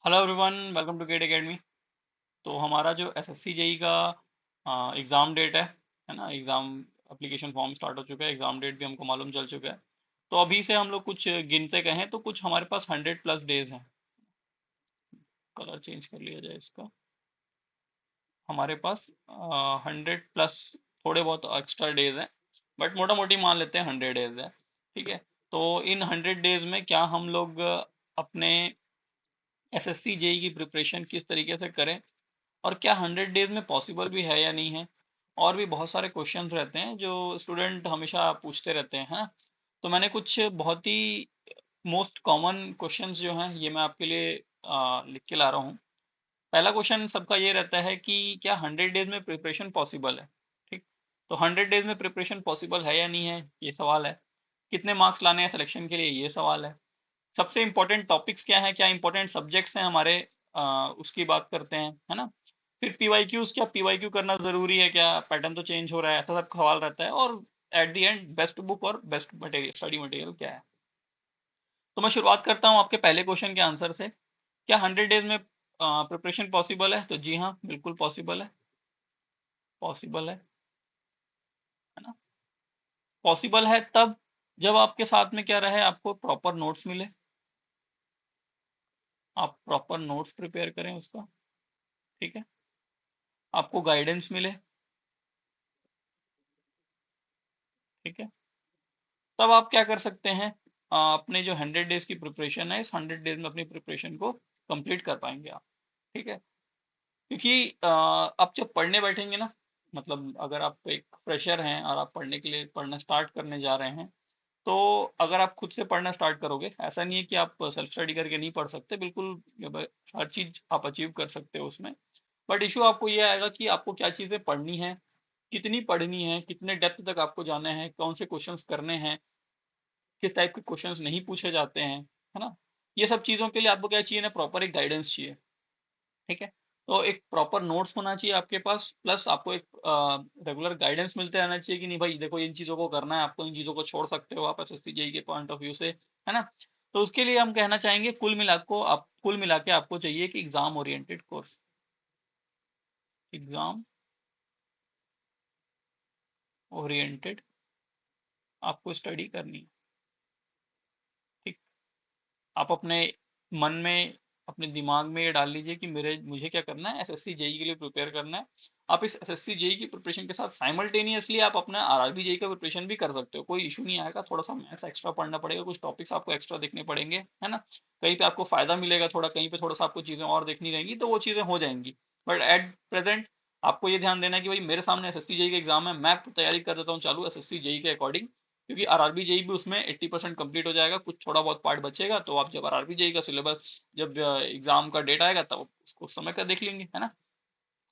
Hello everyone, welcome to GATE academy. तो हमारा जो एसएससी जेई का एग्ज़ाम डेट है ना। एग्ज़ाम एप्लीकेशन फॉर्म स्टार्ट हो चुका है, एग्ज़ाम डेट भी हमको मालूम चल चुका है। तो अभी से हम लोग कुछ गिनते कहें तो कुछ हमारे पास 100+ डेज हैं। कलर चेंज कर लिया जाए इसका। हमारे पास 100+, थोड़े बहुत एक्स्ट्रा डेज हैं, बट मोटा मोटी मान लेते हैं 100 डेज है। ठीक है। तो इन 100 डेज में क्या हम लोग अपने एसएससी जेई की प्रिपरेशन किस तरीके से करें, और क्या 100 डेज में पॉसिबल भी है या नहीं है। और भी बहुत सारे क्वेश्चंस रहते हैं जो स्टूडेंट हमेशा पूछते रहते हैं, है ना। तो मैंने कुछ बहुत ही मोस्ट कॉमन क्वेश्चंस जो हैं ये मैं आपके लिए लिख के ला रहा हूँ। पहला क्वेश्चन सबका ये रहता है कि क्या 100 डेज में प्रिपरेशन पॉसिबल है। ठीक। तो 100 डेज में प्रिपरेशन पॉसिबल है या नहीं है, ये सवाल है। कितने मार्क्स लाने हैं सिलेक्शन के लिए, ये सवाल है। सबसे इंपॉर्टेंट टॉपिक्स क्या हैं, क्या इंपॉर्टेंट सब्जेक्ट्स हैं हमारे, उसकी बात करते हैं, है ना। फिर पीवाईक्यूज, क्या पीवाईक्यू करना जरूरी है, क्या पैटर्न तो चेंज हो रहा है, ऐसा सब सवाल रहता है। और at the end best book और बेस्ट मटेरियल, स्टडी मटेरियल क्या है। तो मैं शुरुआत करता हूँ आपके पहले क्वेश्चन के आंसर से। क्या 100 डेज में प्रिपरेशन पॉसिबल है, तो जी हाँ, बिल्कुल पॉसिबल है। पॉसिबल है ना। पॉसिबल है तब जब आपके साथ में क्या रहे, आपको प्रॉपर नोट्स मिले, आप प्रॉपर नोट्स प्रिपेयर करें उसका। ठीक है। आपको गाइडेंस मिले। ठीक है। तब आप क्या कर सकते हैं, अपने जो 100 डेज की प्रिपरेशन है, इस 100 डेज में अपनी प्रिपरेशन को कंप्लीट कर पाएंगे आप। ठीक है। क्योंकि आप जब पढ़ने बैठेंगे ना, मतलब अगर आप एक फ्रेशर हैं और आप पढ़ने के लिए पढ़ना स्टार्ट करने जा रहे हैं, तो अगर आप खुद से पढ़ना स्टार्ट करोगे, ऐसा नहीं है कि आप सेल्फ स्टडी करके नहीं पढ़ सकते, बिल्कुल हर चीज आप अचीव कर सकते हो उसमें। बट इशू आपको ये आएगा कि आपको क्या चीजें पढ़नी है, कितनी पढ़नी है, कितने डेप्थ तक आपको जाना है, कौन से क्वेश्चंस करने हैं, किस टाइप के क्वेश्चंस नहीं पूछे जाते हैं, है ना। ये सब चीज़ों के लिए आपको क्या चाहिए ना, प्रॉपर एक गाइडेंस चाहिए। ठीक है। तो एक प्रॉपर नोट्स होना चाहिए आपके पास, प्लस आपको एक रेगुलर गाइडेंस मिलते रहना चाहिए कि नहीं भाई देखो इन चीज़ों को करना है, आपको इन चीज़ों को छोड़ सकते हो आप एसएससी जेई के पॉइंट ऑफ व्यू से, है ना। तो उसके लिए हम कहना चाहेंगे कुल मिला के आपको चाहिए कि exam oriented course, exam oriented आपको स्टडी करनी है। ठीक। आप अपने मन में, अपने दिमाग में ये डाल लीजिए कि मेरे मुझे क्या करना है, एसएससी जेई के लिए प्रिपेयर करना है। आप इस एसएससी जेई की प्रिपरेशन के साथ साइमल्टेनियसली आप अपना आरआरबी जेई का प्रिपरेशन भी कर सकते हो, कोई इशू नहीं आएगा। थोड़ा सा मैथ्स एक्स्ट्रा पढ़ना पड़ेगा, कुछ टॉपिक्स आपको एक्स्ट्रा देखने पड़ेंगे, है ना। कहीं पे आपको फायदा मिलेगा थोड़ा, कहीं पे थोड़ा सा आपको चीजें और देखनी रहेंगी, तो वो चीजें हो जाएंगी। बट एट प्रेजेंट आपको ये ध्यान देना है कि भाई मेरे सामने एसएससी जेई का एग्जाम है, मैं तैयारी कर देता हूँ चालू एसएससी जेई के अकॉर्डिंग। क्योंकि आरआरबी जेई भी उसमें 80% कंप्लीट हो जाएगा, कुछ थोड़ा बहुत पार्ट बचेगा, तो आप जब आरआरबी जेई का सिलेबस, जब एग्जाम का डेट आएगा तब उसको उस समय का देख लेंगे, है ना।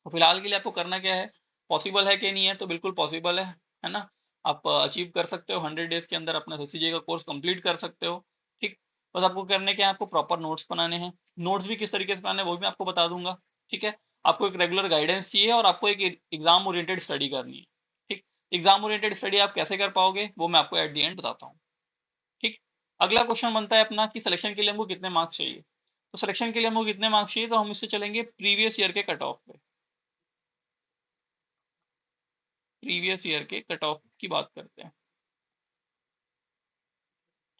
तो फिलहाल के लिए आपको करना क्या है, पॉसिबल है कि नहीं है, तो बिल्कुल पॉसिबल है ना। आप अचीव कर सकते हो 100 डेज के अंदर, अपना एसएससी जेई का कोर्स कंप्लीट कर सकते हो। ठीक। बस आपको करने क्या है, आपको प्रॉपर नोट्स बनाने हैं। नोट्स भी किस तरीके से बनाने हैं वो भी मैं आपको बता दूंगा। ठीक है। आपको एक रेगुलर गाइडेंस चाहिए और आपको एक एग्जाम ओरिएंटेड स्टडी करनी है। ठीक। एग्जाम ओरिएंटेड स्टडी आप कैसे कर पाओगे वो मैं आपको एट दी एंड बताता हूँ। ठीक। अगला क्वेश्चन बनता है अपना कि सिलेक्शन के लिए हमको कितने मार्क्स चाहिए। तो सिलेक्शन के लिए हमको कितने मार्क्स चाहिए, तो हम इससे चलेंगे प्रीवियस ईयर के कट ऑफ पे। प्रीवियस ईयर के कट ऑफ की बात करते हैं।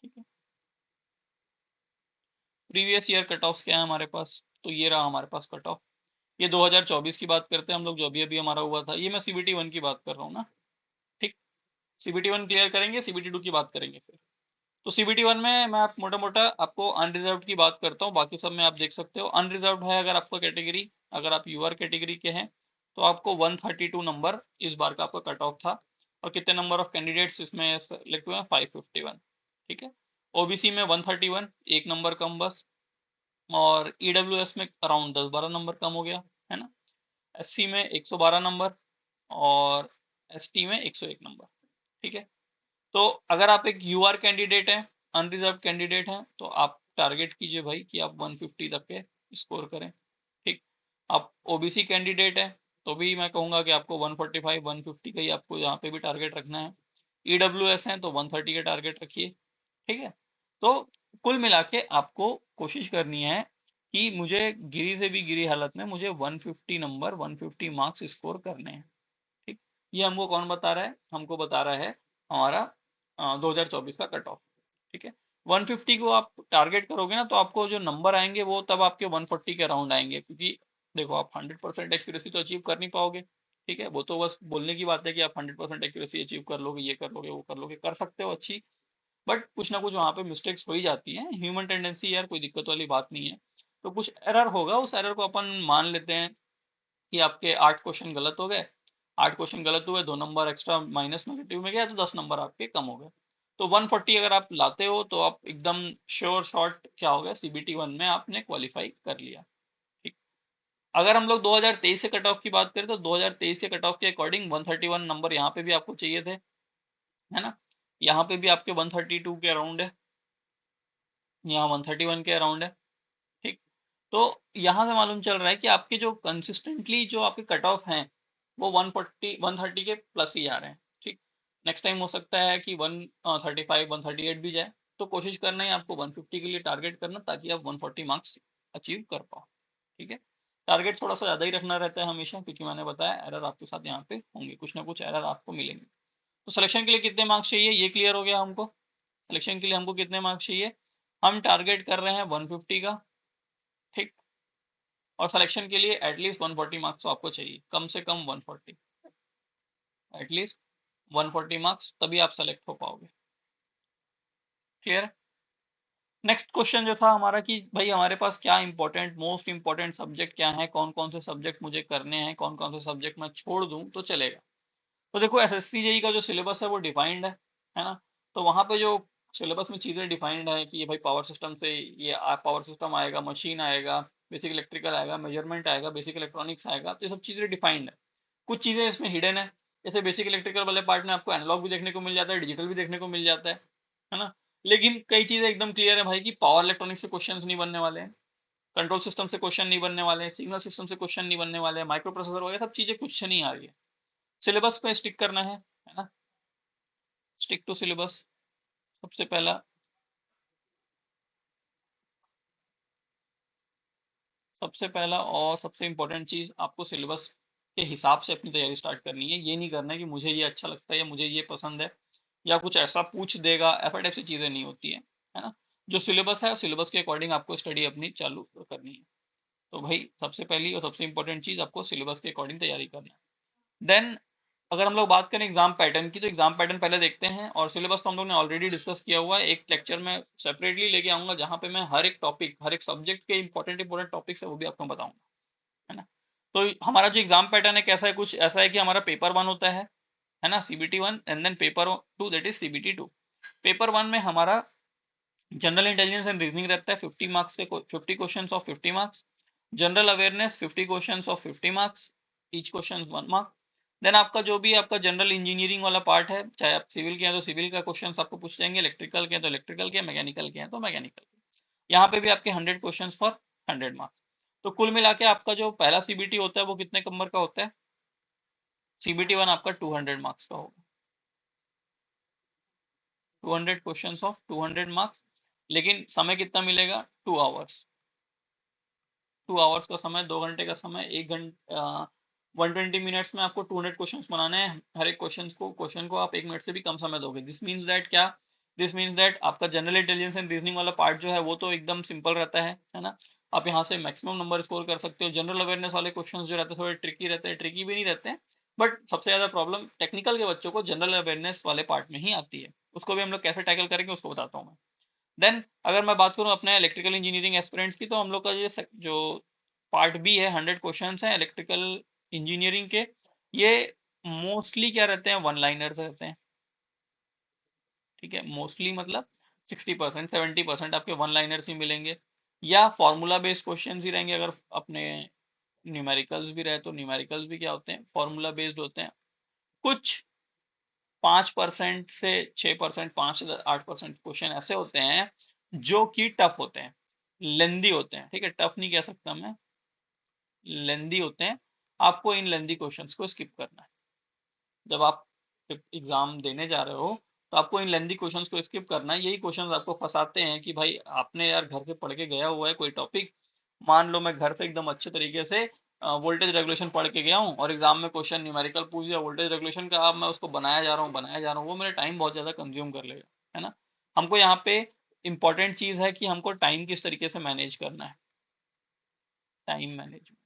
ठीक है। प्रीवियस ईयर कट ऑफ क्या है हमारे पास, तो ये रहा हमारे पास कट ऑफ। ये 2024 की बात करते हैं हम लोग, जो अभी अभी हमारा हुआ था। ये मैं सीबीटी 1 की बात कर रहा हूँ ना। ठीक। सीबीटी 1 क्लियर करेंगे, सीबीटी 2 की बात करेंगे फिर। तो सीबीटी 1 में मैं आप मोटा मोटा आपको अनरिजर्व की बात करता हूँ, बाकी सब में आप देख सकते हो। अनरिजर्व है अगर आपका कैटेगरी, अगर आप यूआर कैटेगरी के हैं, तो आपको 132 नंबर इस बार का आपका कट ऑफ था। और कितने नंबर ऑफ कैंडिडेट्स इसमें सेलेक्ट हुए हैं, 551। ठीक है। ओबीसी में 131, एक नंबर कम बस। और ईडब्ल्यूएस में अराउंड 10-12 नंबर कम हो गया, है ना। एससी में 112 नंबर, और एसटी में 101 नंबर। ठीक है। तो अगर आप एक यूआर कैंडिडेट हैं, अनरिजर्व कैंडिडेट हैं, तो आप टारगेट कीजिए भाई कि आप 150 तक के स्कोर करें। ठीक। आप ओबीसी कैंडिडेट हैं, तो भी मैं कहूँगा कि आपको 145 150 का ही आपको यहाँ पे भी टारगेट रखना है। ईडब्ल्यूएस हैं तो 130 का टारगेट रखिए। ठीक है। तो कुल मिला के आपको कोशिश करनी है कि मुझे गिरी से भी गिरी हालत में मुझे 150 नंबर 150 मार्क्स स्कोर करने हैं। ठीक, ये हमको कौन बता रहा है? हमको बता रहा है हमारा 2024 का कट ऑफ। ठीक है, 150 को आप टारगेट करोगे ना, तो आपको जो नंबर आएंगे वो तब आपके 140 के अराउंड आएंगे, क्योंकि देखो आप 100% एक्यूरेसी तो अचीव कर नहीं पाओगे। ठीक है, वो तो बस बोलने की बात है कि आप 100% एक्यूरेसी अचीव कर लोगे, ये कर लोगे, वो कर लोगे, कर सकते हो अच्छी, बट कुछ ना कुछ वहां पे मिस्टेक्स हो ही जाती हैं, ह्यूमन टेंडेंसी यार, कोई दिक्कत वाली बात नहीं है। तो कुछ एरर होगा, उस एरर को अपन मान लेते हैं कि आपके 8 क्वेश्चन गलत हो गए, 8 क्वेश्चन गलत हुए, 2 नंबर एक्स्ट्रा माइनस नेगेटिव में गया, तो 10 नंबर आपके कम हो गए। तो 140 अगर आप लाते हो तो आप एकदम श्योर शॉर्ट क्या हो गया, सीबीटी 1 में आपने क्वालिफाई कर लिया। ठीक, अगर हम लोग 2023 के कट ऑफ की बात करें तो 2023 के कट ऑफ के अकॉर्डिंग 131 नंबर यहाँ पे भी आपको चाहिए थे, है ना? यहाँ पे भी आपके 132 के अराउंड है, यहाँ 131 के अराउंड है। ठीक, तो यहाँ से मालूम चल रहा है कि आपके जो कंसिस्टेंटली जो आपके कट ऑफ हैं वो 140 130 के प्लस ही आ रहे हैं। ठीक, नेक्स्ट टाइम हो सकता है कि 135 138 भी जाए, तो कोशिश करना है आपको 150 के लिए टारगेट करना, ताकि आप 140 मार्क्स अचीव कर पाओ। ठीक है, टारगेट थोड़ा सा ज़्यादा ही रखना रहता है हमेशा, क्योंकि मैंने बताया एरर आपके साथ यहाँ पे होंगे, कुछ ना कुछ एरर आपको मिलेंगे। तो सिलेक्शन के लिए कितने मार्क्स चाहिए, ये क्लियर हो गया हमको। सिलेक्शन के लिए हमको कितने मार्क्स चाहिए, हम टारगेट कर रहे हैं 150 का। ठीक, और सिलेक्शन के लिए एटलीस्ट 140 मार्क्स तो आपको चाहिए, कम से कम 140, एटलीस्ट 140 मार्क्स, तभी आप सेलेक्ट हो पाओगे। क्लियर है? नेक्स्ट क्वेश्चन जो था हमारा कि भाई हमारे पास क्या इंपॉर्टेंट मोस्ट इंपॉर्टेंट सब्जेक्ट क्या है, कौन कौन से सब्जेक्ट मुझे करने हैं, कौन कौन से सब्जेक्ट मैं छोड़ दूं तो चलेगा। तो देखो एसएससी जेई का जो सिलेबस है वो डिफाइंड है ना? तो वहाँ पे जो सिलेबस में चीज़ें डिफाइंड है कि ये भाई पावर सिस्टम से ये पावर सिस्टम आएगा, मशीन आएगा, बेसिक इलेक्ट्रिकल आएगा, मेजरमेंट आएगा, बेसिक इलेक्ट्रॉनिक्स आएगा, तो ये सब चीज़ें डिफाइंड है। कुछ चीज़ें इसमें हिडन है, जैसे बेसिक इलेक्ट्रिकल वाले पार्ट में आपको एनालॉग भी देखने को मिल जाता है, डिजिटल भी देखने को मिल जाता है ना? लेकिन कई चीज़ें एकदम क्लियर है भाई कि पावर इलेक्ट्रॉनिक्स से क्वेश्चंस नहीं बनने वाले हैं, कंट्रोल सिस्टम से क्वेश्चन नहीं बनने वाले हैं, सिग्नल सिस्टम से क्वेश्चन नहीं बनने वाले हैं, माइक्रो प्रोसेसर वगैरह सब चीज़ें कुछ नहीं आ रही है। सिलेबस पे स्टिक करना है ना? स्टिक टू सिलेबस सबसे पहला, सबसे पहला और सबसे इम्पोर्टेंट चीज़, आपको सिलेबस के हिसाब से अपनी तैयारी स्टार्ट करनी है। ये नहीं करना है कि मुझे ये अच्छा लगता है या मुझे ये पसंद है या कुछ ऐसा पूछ देगा, ऐसा टाइप से चीज़ें नहीं होती है ना? जो सिलेबस है सिलेबस के अकॉर्डिंग आपको स्टडी अपनी चालू करनी है। तो भाई सबसे पहली और सबसे इम्पोर्टेंट चीज़, आपको सिलेबस के अकॉर्डिंग तैयारी करना है। देन अगर हम लोग बात करें एग्जाम पैटर्न की, तो एग्जाम पैटर्न पहले देखते हैं, और सिलेबस तो हम लोग ने ऑलरेडी डिस्कस किया हुआ है, एक लेक्चर में सेपरेटली लेके आऊंगा जहाँ पे मैं हर एक टॉपिक, हर एक सब्जेक्ट के इंपॉर्टेंट इंपॉर्टेंट टॉपिक्स है वो भी आपको बताऊंगा, है ना? तो हमारा जो एग्जाम पैटर्न है कैसा है, कुछ ऐसा है कि हमारा पेपर 1 होता है ना, CBT 1, and then paper 2 that is CBT 2। Paper 1 में हमारा जनरल इंटेलिजेंस एंड रीजनिंग रहता है, 50 मार्क्स के 50 question of 50 marks. General awareness 50 question of 50 marks, each question 1 mark. Then आपका जो भी आपका जनरल इंजीनियरिंग वाला पार्ट है, चाहे आप सिविल के हैं तो सिविल का क्वेश्चन आपको पूछ जाएंगे, इलेक्ट्रिकल के हैं तो इलेक्ट्रिकल के, मैकेनिकल के हैं तो मैकेनिकल के। यहाँ पे भी आपके 100 क्वेश्चन फॉर 100 मार्क्स। तो कुल मिला के आपका जो पहला सीबीटी होता है वो कितने नंबर का होता है, सीबीटी 1 आपका 200 मार्क्स का होगा, 200 क्वेश्चन ऑफ 200 मार्क्स। लेकिन समय कितना मिलेगा, 2 आवर्स, 2 आवर्स का समय, 2 घंटे का समय, 1 घंटा 120 मिनट्स में आपको 200 क्वेश्चन बनाने हैं। हर एक क्वेश्चन को आप 1 मिनट से भी कम समय दोगे। दिस मीन्स दैट क्या, दिस मीन्स दैट आपका जनरल इंटेलिजेंस एंड रीजनिंग वाला पार्ट जो है वो तो एकदम सिंपल रहता है ना? आप यहाँ से मैक्सिमम नंबर स्कोर कर सकते हो। जनरल अवेयरनेस वाले क्वेश्चन जो रहते हैं थोड़े ट्रिकी रहते हैं, ट्रिकी भी नहीं रहते हैं, बट सबसे ज्यादा प्रॉब्लम टेक्निकल के बच्चों को जनरल अवेयरनेस वाले पार्ट में ही आती है। उसको भी हम लोग कैसे टैकल करेंगे उसको बताता हूँ मैं। देन अगर मैं बात करूँ अपने इलेक्ट्रिकल इंजीनियरिंग एस्पिरेंट्स की, तो हम लोग का जो पार्ट बी है, 100 क्वेश्चन हैं इलेक्ट्रिकल इंजीनियरिंग के। ये मोस्टली क्या रहते हैं, वन लाइनर्स रहते हैं। ठीक है, मोस्टली मतलब 60% 70% आपके वन लाइनर्स ही मिलेंगे, या फॉर्मूला बेस्ड क्वेश्चन ही रहेंगे। अगर अपने न्यूमेरिकल्स भी रहे तो न्यूमेरिकल्स भी क्या होते हैं, फॉर्मूला बेस्ड होते हैं। कुछ 5% से 6%, 5 से 8% क्वेश्चन ऐसे होते हैं जो कि टफ होते हैं, लेंदी होते हैं। ठीक है, टफ नहीं कह सकता मैं, लेंदी होते हैं। आपको इन लेंदी क्वेश्चंस को स्किप करना है। जब आप एग्जाम देने जा रहे हो तो आपको इन लेंदी क्वेश्चंस को स्किप करना है। यही क्वेश्चंस आपको फंसाते हैं कि भाई आपने यार घर से पढ़ के गया हुआ है कोई टॉपिक, मान लो मैं घर से एकदम अच्छे तरीके से वोल्टेज रेगुलेशन पढ़ के गया हूँ और एग्जाम में क्वेश्चन न्यूमेरिकल पूछ दिया वोल्टेज रेगुलेशन का, अब मैं उसको बनाया जा रहा हूँ, वो मेरा टाइम बहुत ज्यादा कंज्यूम कर लेगा, है ना। हमको यहाँ पे इंपॉर्टेंट चीज है कि हमको टाइम किस तरीके से मैनेज करना है। टाइम मैनेजमेंट,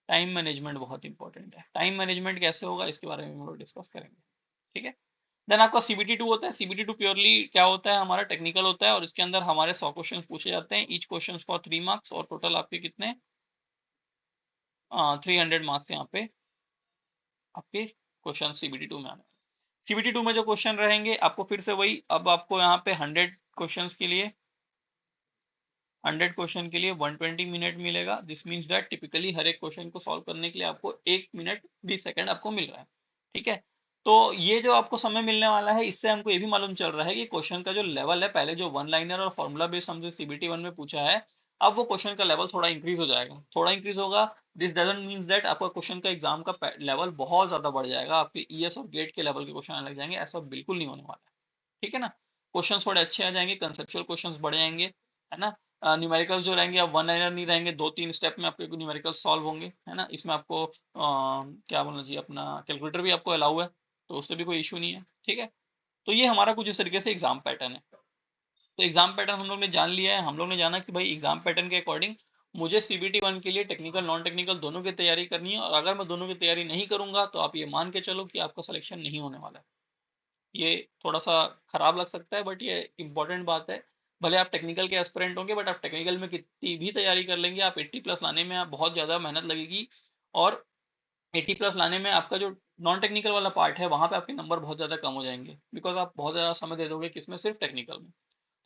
टाइम मैनेजमेंट बहुत इंपॉर्टेंट है। टाइम मैनेजमेंट कैसे होगा इसके बारे में हम लोग डिस्कस करेंगे, ठीक है। देन आपका CBT 2 होता है। CBT 2 प्योरली क्या होता है, हमारा टेक्निकल होता है और इसके अंदर हमारे 100 क्वेश्चन पूछे जाते हैं, ईच क्वेश्चन फॉर 3 मार्क्स, और टोटल आपके कितने 300 मार्क्स यहाँ पे आपके क्वेश्चन CBT 2 में आने। CBT 2 में जो क्वेश्चन रहेंगे आपको फिर से वही, अब आपको यहाँ पे 100 क्वेश्चन के लिए 120 मिनट मिलेगा। दिस मीन्स दैट टिपिकली हर एक क्वेश्चन को सॉल्व करने के लिए आपको 1 मिनट 20 सेकंड आपको मिल रहा है, ठीक है। तो ये जो आपको समय मिलने वाला है, इससे हमको ये भी मालूम चल रहा है कि क्वेश्चन का जो लेवल है, पहले जो वन लाइनर और फॉर्मूला बेस्ड हमसे CBT 1 में पूछा है, अब वो क्वेश्चन का लेवल थोड़ा इंक्रीज हो जाएगा, थोड़ा इंक्रीज होगा। दिस डजंट मीन्स दैट आपका क्वेश्चन का एग्जाम का लेवल बहुत ज्यादा बढ़ जाएगा, आपके ES और गेट के लेवल के क्वेश्चन आने लग जाएंगे, ऐसा बिल्कुल नहीं होने वाला है, ठीक है ना। क्वेश्चन थोड़े अच्छे आ जाएंगे, कंसेप्चुअल क्वेश्चंस बढ़ जाएंगे, है ना। न्यूमेरिकल्स जो रहेंगे अब वन लाइनर नहीं रहेंगे, 2-3 स्टेप में आपके न्यूमेरिकल सॉल्व होंगे, है ना। इसमें आपको क्या बोलना चाहिए, अपना कैलकुलेटर भी आपको अलाउ है, तो उससे भी कोई इशू नहीं है, ठीक है। तो ये हमारा कुछ इस तरीके से एग्जाम पैटर्न है। तो एग्जाम पैटर्न हम लोग ने जान लिया है, हम लोग ने जाना कि भाई एग्जाम पैटर्न के अकॉर्डिंग मुझे CBT 1 के लिए टेक्निकल नॉन टेक्निकल दोनों की तैयारी करनी है, और अगर मैं दोनों की तैयारी नहीं करूंगा तो आप ये मान के चलो कि आपका सिलेक्शन नहीं होने वाला है। ये थोड़ा सा खराब लग सकता है बट ये इंपॉर्टेंट बात है। भले आप टेक्निकल के एस्पिरेंट होंगे बट आप टेक्निकल में कितनी भी तैयारी कर लेंगे, आप 80+ लाने में आप बहुत ज़्यादा मेहनत लगेगी, और 80+ लाने में आपका जो नॉन टेक्निकल वाला पार्ट है वहाँ पे आपके नंबर बहुत ज़्यादा कम हो जाएंगे, बिकॉज आप बहुत ज़्यादा समय दे दोगे किसमें, सिर्फ टेक्निकल में।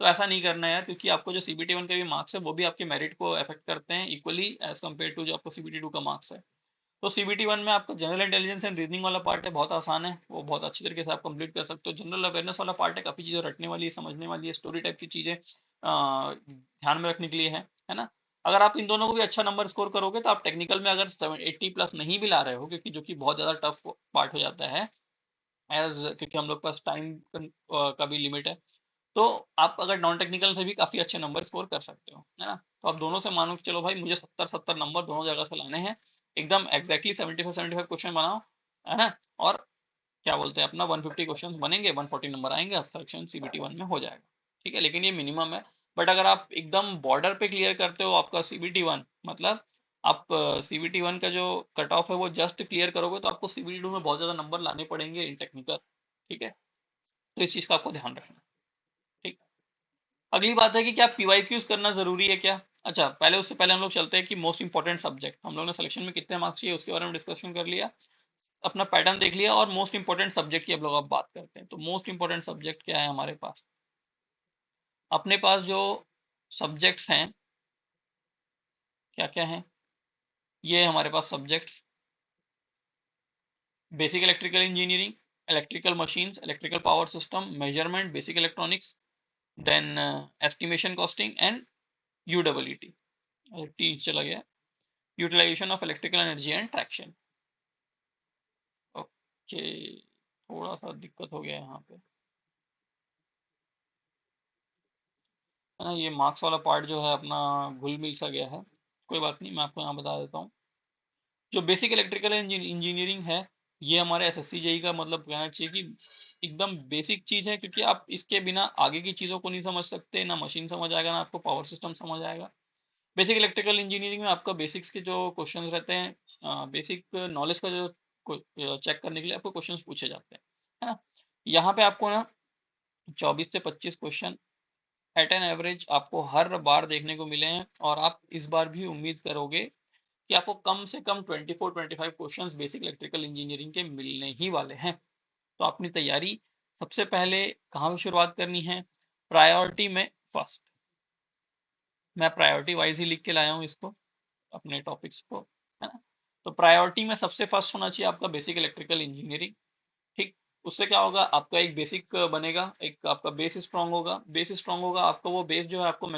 तो ऐसा नहीं करना है यार, क्योंकि आपको जो CBT 1 के भी मार्क्स है वो भी आपके मेरिट को अफेक्ट करते हैं इक्वली एज कम्पेयर टू जो आपको CBT 2 का मार्क्स है। तो CBT 1 में आपका जनरल इंटेलिजेंस एंड रीजनिंग वाला पार्ट है, बहुत आसान है, वो बहुत अच्छी तरीके से आप कंप्लीट कर सकते हो। जनरल अवेयरनेस वाला पार्ट है, काफ़ी चीज़ें रटने वाली है, समझने वाली है, स्टोरी टाइप की चीज़ें ध्यान में रखने के लिए है ना। अगर आप इन दोनों को भी अच्छा नंबर स्कोर करोगे तो आप टेक्निकल में अगर 80+ नहीं भी ला रहे हो, क्योंकि जो कि बहुत ज़्यादा टफ पार्ट हो जाता है, एज क्योंकि हम लोग पास टाइम का भी लिमिट है, तो आप अगर नॉन टेक्निकल से भी काफ़ी अच्छे नंबर स्कोर कर सकते हो, है ना। तो आप दोनों से मानो कि चलो भाई मुझे 70-70 नंबर दोनों जगह से लाने हैं, एकदम एग्जैक्टली 75-75 क्वेश्चन बनाओ, है ना। और क्या बोलते हैं, अपना 150 क्वेश्चन बनेंगे, 140 नंबर आएंगे, सिलेक्शन CBT 1 में हो जाएगा, ठीक है। लेकिन ये मिनिमम है। बट अगर आप एकदम बॉर्डर पे क्लियर करते हो आपका CBT 1, मतलब आप CBT 1 का जो कट ऑफ है वो जस्ट क्लियर करोगे, तो आपको CBT 2 में बहुत ज़्यादा नंबर लाने पड़ेंगे इन टेक्निकल, ठीक है। तो इस चीज़ का आपको ध्यान रखना है, ठीक। अगली बात है कि क्या PYQs करना जरूरी है क्या। अच्छा, पहले उससे पहले हम लोग चलते हैं कि मोस्ट इंपॉर्टेंट सब्जेक्ट, हम लोग ने सिलेक्शन में कितने मार्क्स चाहिए उसके बारे में डिस्कशन कर लिया, अपना पैटर्न देख लिया, और मोस्ट इंपॉर्टेंट सब्जेक्ट की अब लोग अब बात करते हैं। तो मोस्ट इंपॉर्टेंट सब्जेक्ट क्या है हमारे पास, अपने पास जो सब्जेक्ट्स हैं क्या क्या हैं, ये हमारे पास subjects, basic electrical engineering, electrical machines, electrical power system, measurement, basic electronics, then estimation costing and UEET, T चला गया, utilization of electrical energy and traction. Okay, थोड़ा सा दिक्कत हो गया यहाँ पे, है ना। ये मार्क्स वाला पार्ट जो है अपना घुल मिल सा गया है, कोई बात नहीं, मैं आपको यहाँ बता देता हूँ। जो बेसिक इलेक्ट्रिकल इंजीनियरिंग है, ये हमारे SSC JEE का मतलब कहना चाहिए कि एकदम बेसिक चीज़ है, क्योंकि आप इसके बिना आगे की चीज़ों को नहीं समझ सकते, ना मशीन समझ आएगा ना आपको पावर सिस्टम समझ आएगा। बेसिक इलेक्ट्रिकल इंजीनियरिंग में आपका बेसिक्स के जो क्वेश्चन रहते हैं, बेसिक नॉलेज का जो चेक करने के लिए आपको क्वेश्चंस पूछे जाते हैं, है ना। यहाँ पे आपको ना 24 से 25 क्वेश्चन एट एन एवरेज आपको हर बार देखने को मिले हैं, और आप इस बार भी उम्मीद करोगे कि आपको कम से कम 24-25 क्वेश्चंस बेसिक इलेक्ट्रिकल इंजीनियरिंग के मिलने ही वाले हैं। तो अपनी तैयारी सबसे पहले कहाँ पे शुरुआत करनी है, प्रायोरिटी में फर्स्ट, मैं प्रायोरिटी वाइज ही लिख के लाया हूँ इसको, अपने टॉपिक्स को, है ना। तो प्रायोरिटी में सबसे फर्स्ट होना चाहिए आपका बेसिक इलेक्ट्रिकल इंजीनियरिंग, ठीक। उससे क्या होगा, आपका एक बेसिक बनेगा, एक आपका बेस स्ट्रांग होगा, बेस स्ट्रांग होगा, आपका वो बेस जो है आपको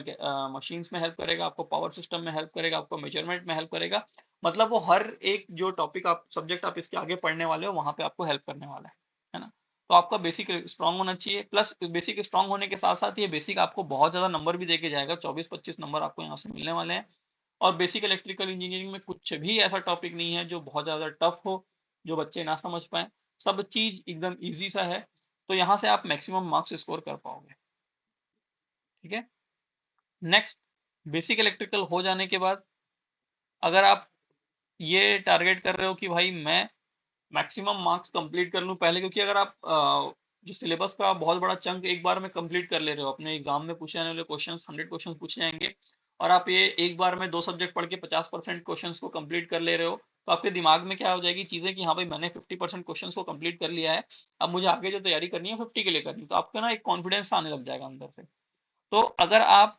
मशीन्स में हेल्प करेगा, आपको पावर सिस्टम में हेल्प करेगा, आपको मेजरमेंट में हेल्प करेगा, मतलब वो हर एक जो टॉपिक आप सब्जेक्ट आप इसके आगे पढ़ने वाले हो वहां पे आपको हेल्प करने वाला है ना। तो आपका बेसिक स्ट्रांग होना चाहिए, प्लस बेसिक स्ट्रांग होने के साथ साथ ये बेसिक आपको बहुत ज्यादा नंबर भी देके जाएगा, 24-25 नंबर आपको यहाँ से मिलने वाले हैं। और बेसिक इलेक्ट्रिकल इंजीनियरिंग में कुछ भी ऐसा टॉपिक नहीं है जो बहुत ज्यादा टफ हो, जो बच्चे ना समझ पाए, सब चीज एकदम इजी सा है। तो यहाँ से आप मैक्सिमम मार्क्स स्कोर कर पाओगे। ठीक है। नेक्स्ट, बेसिक इलेक्ट्रिकल हो जाने के बाद अगर आप ये टारगेट कर रहे हो कि भाई मैं मैक्सिमम मार्क्स कंप्लीट कर लूं पहले, क्योंकि अगर आप जो सिलेबस का बहुत बड़ा चंक एक बार में कंप्लीट कर ले रहे हो, अपने एग्जाम में पूछे जाने वाले क्वेश्चंस 100 क्वेश्चन पूछे जाएंगे, और आप ये एक बार में 2 सब्जेक्ट पढ़ के 50% क्वेश्चन को कंप्लीट कर ले रहे हो, तो आपके दिमाग में क्या हो जाएगी चीजें कि हाँ भाई मैंने 50% क्वेश्चन को कंप्लीट कर लिया है, अब मुझे आगे जो तैयारी करनी है 50 के लिए करनी है, तो आपका ना एक कॉन्फिडेंस आने लग जाएगा अंदर से। तो अगर आप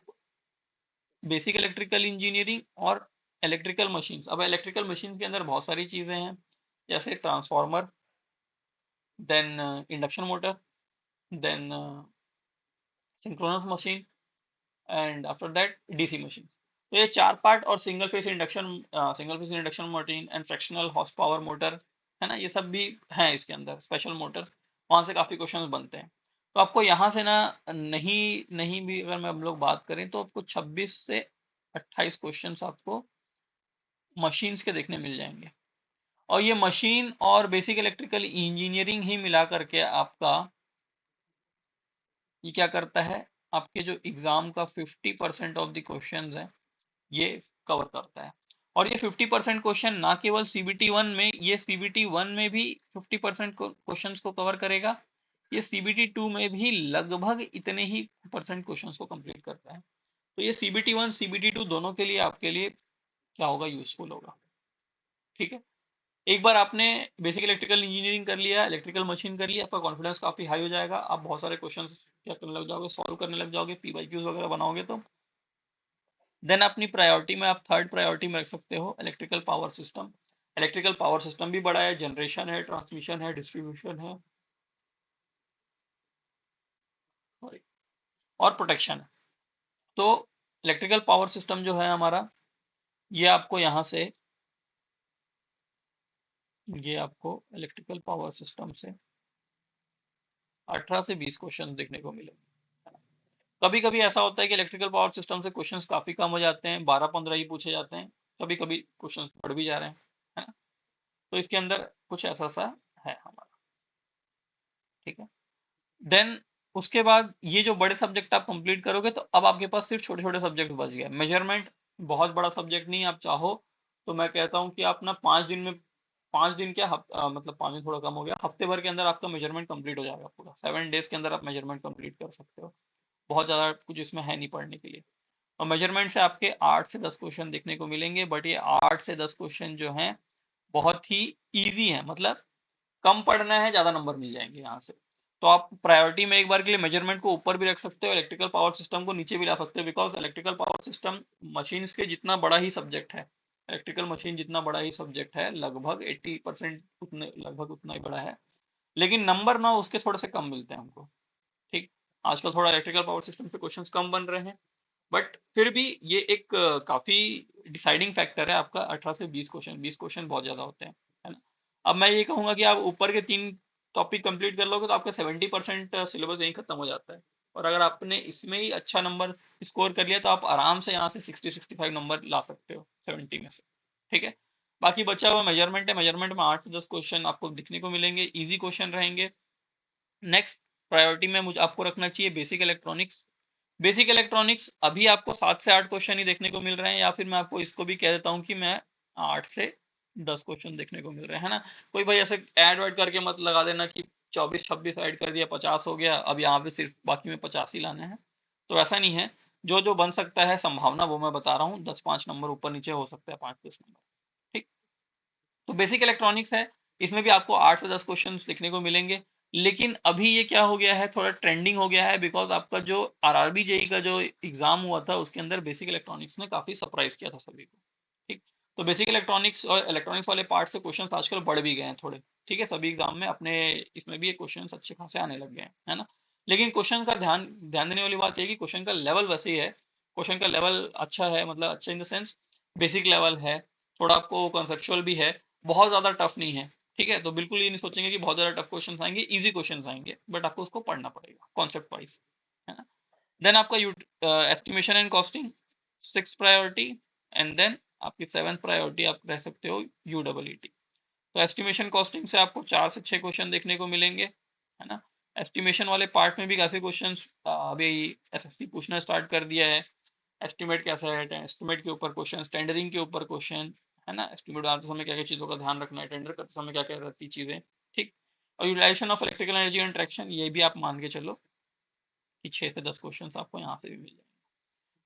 बेसिक इलेक्ट्रिकल इंजीनियरिंग और इलेक्ट्रिकल मशीन्स, अब इलेक्ट्रिकल मशीन्स के अंदर बहुत सारी चीजें हैं, जैसे transformer, then induction motor, then synchronous machine, and after that DC machine. तो ये 4 पार्ट, और single phase induction machine and fractional horse power motor, है ना, ये सब भी हैं इसके अंदर, स्पेशल मोटर, वहां से काफी क्वेश्चंस बनते हैं। तो आपको यहाँ से ना, नहीं नहीं भी अगर मैं हम लोग बात करें तो आपको 26 से 28 क्वेश्चंस आपको मशीन्स के देखने मिल जाएंगे। और ये मशीन और बेसिक इलेक्ट्रिकल इंजीनियरिंग ही मिला करके आपका ये क्या करता है, आपके जो एग्जाम का 50% ऑफ द क्वेश्चन है ये कवर करता है। और ये 50% क्वेश्चन ना केवल CBT 1 में, ये CBT 1 में भी 50% क्वेश्चन को कवर करेगा, ये CBT 2 में भी लगभग इतने ही परसेंट क्वेश्चन को कंप्लीट करता है। तो ये CBT 1 CBT 2 दोनों के लिए आपके लिए क्या होगा, यूजफुल होगा। ठीक है। एक बार आपने बेसिक इलेक्ट्रिकल इंजीनियरिंग कर लिया, इलेक्ट्रिकल मशीन कर लिया, आपका कॉन्फिडेंस काफी हाई हो जाएगा, आप बहुत सारे क्वेश्चंस क्या करने लग जाओगे, सॉल्व करने लग जाओगे, PYQs वगैरह बनाओगे। तो देन अपनी प्रायोरिटी में आप थर्ड प्रायोरिटी में रख सकते हो electrical power system. Electrical power system भी बड़ा है, जनरेशन है, ट्रांसमिशन है, डिस्ट्रीब्यूशन है, सॉरी, और प्रोटेक्शन है। तो इलेक्ट्रिकल पावर सिस्टम जो है हमारा, ये आपको यहाँ से, ये आपको इलेक्ट्रिकल पावर सिस्टम से 18 से 20 क्वेश्चन देखने को मिलेंगे। कभी कभी ऐसा होता है कि इलेक्ट्रिकल पावर सिस्टम से क्वेश्चंस काफी कम हो जाते हैं, 12-15 ही पूछे जाते हैं, कभी कभी क्वेश्चंस बढ़ भी जा रहे हैं, है ना। तो इसके अंदर कुछ ऐसा सा है हमारा। ठीक है। देन उसके बाद ये जो बड़े सब्जेक्ट आप कंप्लीट करोगे तो अब आपके पास सिर्फ छोटे छोटे सब्जेक्ट बच गए। मेजरमेंट बहुत बड़ा सब्जेक्ट नहीं है, आप चाहो तो मैं कहता हूँ कि आप ना 5 दिन में, 5 दिन क्या मतलब 5 दिन थोड़ा कम हो गया, हफ्ते भर के अंदर आपका मेजरमेंट कंप्लीट हो जाएगा, पूरा 7 डेज के अंदर आप मेजरमेंट कंप्लीट कर सकते हो। बहुत ज़्यादा कुछ इसमें है नहीं पढ़ने के लिए। और मेजरमेंट से आपके 8 से 10 क्वेश्चन देखने को मिलेंगे, बट ये 8 से 10 क्वेश्चन जो हैं बहुत ही ईजी है, मतलब कम पढ़ना है, ज्यादा नंबर मिल जाएंगे यहाँ से। तो आप प्रायोरिटी में एक बार के लिए मेजरमेंट को ऊपर भी रख सकते हो, इलेक्ट्रिकल पावर सिस्टम को नीचे भी ला सकते हो, because electrical power system machines के जितना बड़ा ही सब्जेक्ट है, इलेक्ट्रिकल मशीन जितना बड़ा ही सब्जेक्ट है, लगभग 80% उतने, लगभग उतना ही बड़ा है, लेकिन नंबर ना उसके थोड़े से कम मिलते हैं हमको। ठीक। आजकल थोड़ा इलेक्ट्रिकल पावर सिस्टम पे क्वेश्चंस कम बन रहे हैं, बट फिर भी ये एक काफी डिसाइडिंग फैक्टर है आपका। 18 से 20 क्वेश्चन, 20 क्वेश्चन बहुत ज्यादा होते हैं, है ना। अब मैं ये कहूंगा कि आप ऊपर के 3 टॉपिक कंप्लीट कर लोगे तो आपका 70% सिलेबस यहीं खत्म हो जाता है। और अगर आपने इसमें ही अच्छा नंबर स्कोर कर लिया तो आप आराम से यहाँ से 60-65 नंबर ला सकते हो 70 में से। ठीक है। बाकी बचा हुआ मेजरमेंट है, मेजरमेंट में 8 से 10 क्वेश्चन आपको दिखने को मिलेंगे, इजी क्वेश्चन रहेंगे। नेक्स्ट प्रायोरिटी में मुझे आपको रखना चाहिए बेसिक इलेक्ट्रॉनिक्स। बेसिक इलेक्ट्रॉनिक्स अभी आपको 7 से 8 क्वेश्चन ही देखने को मिल रहे हैं, या फिर मैं आपको इसको भी कह देता हूँ कि मैं 8 से 10 क्वेश्चन देखने को मिल रहे हैं, है ना। कोई भाई ऐसे ऐड वैड करके मत लगा देना कि 24-26 ऐड कर दिया 50 हो गया, अब यहाँ पे सिर्फ बाकी में 50 ही लाने हैं। तो ऐसा नहीं है, जो जो बन सकता है संभावना वो मैं बता रहा हूँ, 10-5 नंबर ऊपर नीचे हो सकता है, 5-10 नंबर। ठीक। तो बेसिक इलेक्ट्रॉनिक्स है, इसमें भी आपको 8 से 10 क्वेश्चन लिखने को मिलेंगे। लेकिन अभी ये क्या हो गया है, थोड़ा ट्रेंडिंग हो गया है, बिकॉज आपका जो RRB जेई का जो एग्जाम हुआ था उसके अंदर बेसिक इलेक्ट्रॉनिक्स ने काफी सरप्राइज किया था सभी को। ठीक। तो बेसिक इलेक्ट्रॉनिक्स और इलेक्ट्रॉनिक्स वाले पार्ट से क्वेश्चन आजकल बढ़ भी गए हैं थोड़े। ठीक है, सभी एग्जाम में अपने इसमें भी ये क्वेश्चन अच्छे खासे आने लग गए हैं, है ना। लेकिन क्वेश्चन का ध्यान ध्यान देने वाली बात यह कि क्वेश्चन का लेवल वैसे ही है, क्वेश्चन का लेवल अच्छा है, मतलब अच्छा in the sense basic level है, थोड़ा आपको कॉन्सेप्चुअल भी है, बहुत ज़्यादा टफ नहीं है। ठीक है, तो बिल्कुल ये नहीं सोचेंगे कि बहुत ज़्यादा टफ क्वेश्चन आएंगे, इजी क्वेश्चन आएंगे, बट आपको उसको पढ़ना पड़ेगा कॉन्सेप्ट वाइज, है ना। देन आपका estimation and costing 6th priority, and then आपकी 7th प्रायोरिटी आप रह सकते हो यूडब्ल्यूटी। तो एस्टिमेशन कॉस्टिंग से आपको 4 से 6 क्वेश्चन देखने को मिलेंगे, है ना। एस्टिमेशन वाले पार्ट में भी काफ़ी क्वेश्चंस अभी एसएससी पूछना स्टार्ट कर दिया है। एस्टिमेट कैसा है, एस्टिमेट के ऊपर क्वेश्चन, टेंडरिंग के ऊपर क्वेश्चन, है ना। एस्टिमेट बनाते समय क्या क्या चीज़ों का ध्यान रखना है, टेंडर करते समय क्या क्या रहती चीज़ें, ठीक। और utilisation of electrical energy and traction, ये भी आप मान के चलो कि 6 से 10 क्वेश्चन आपको यहाँ से भी मिल जाएंगे।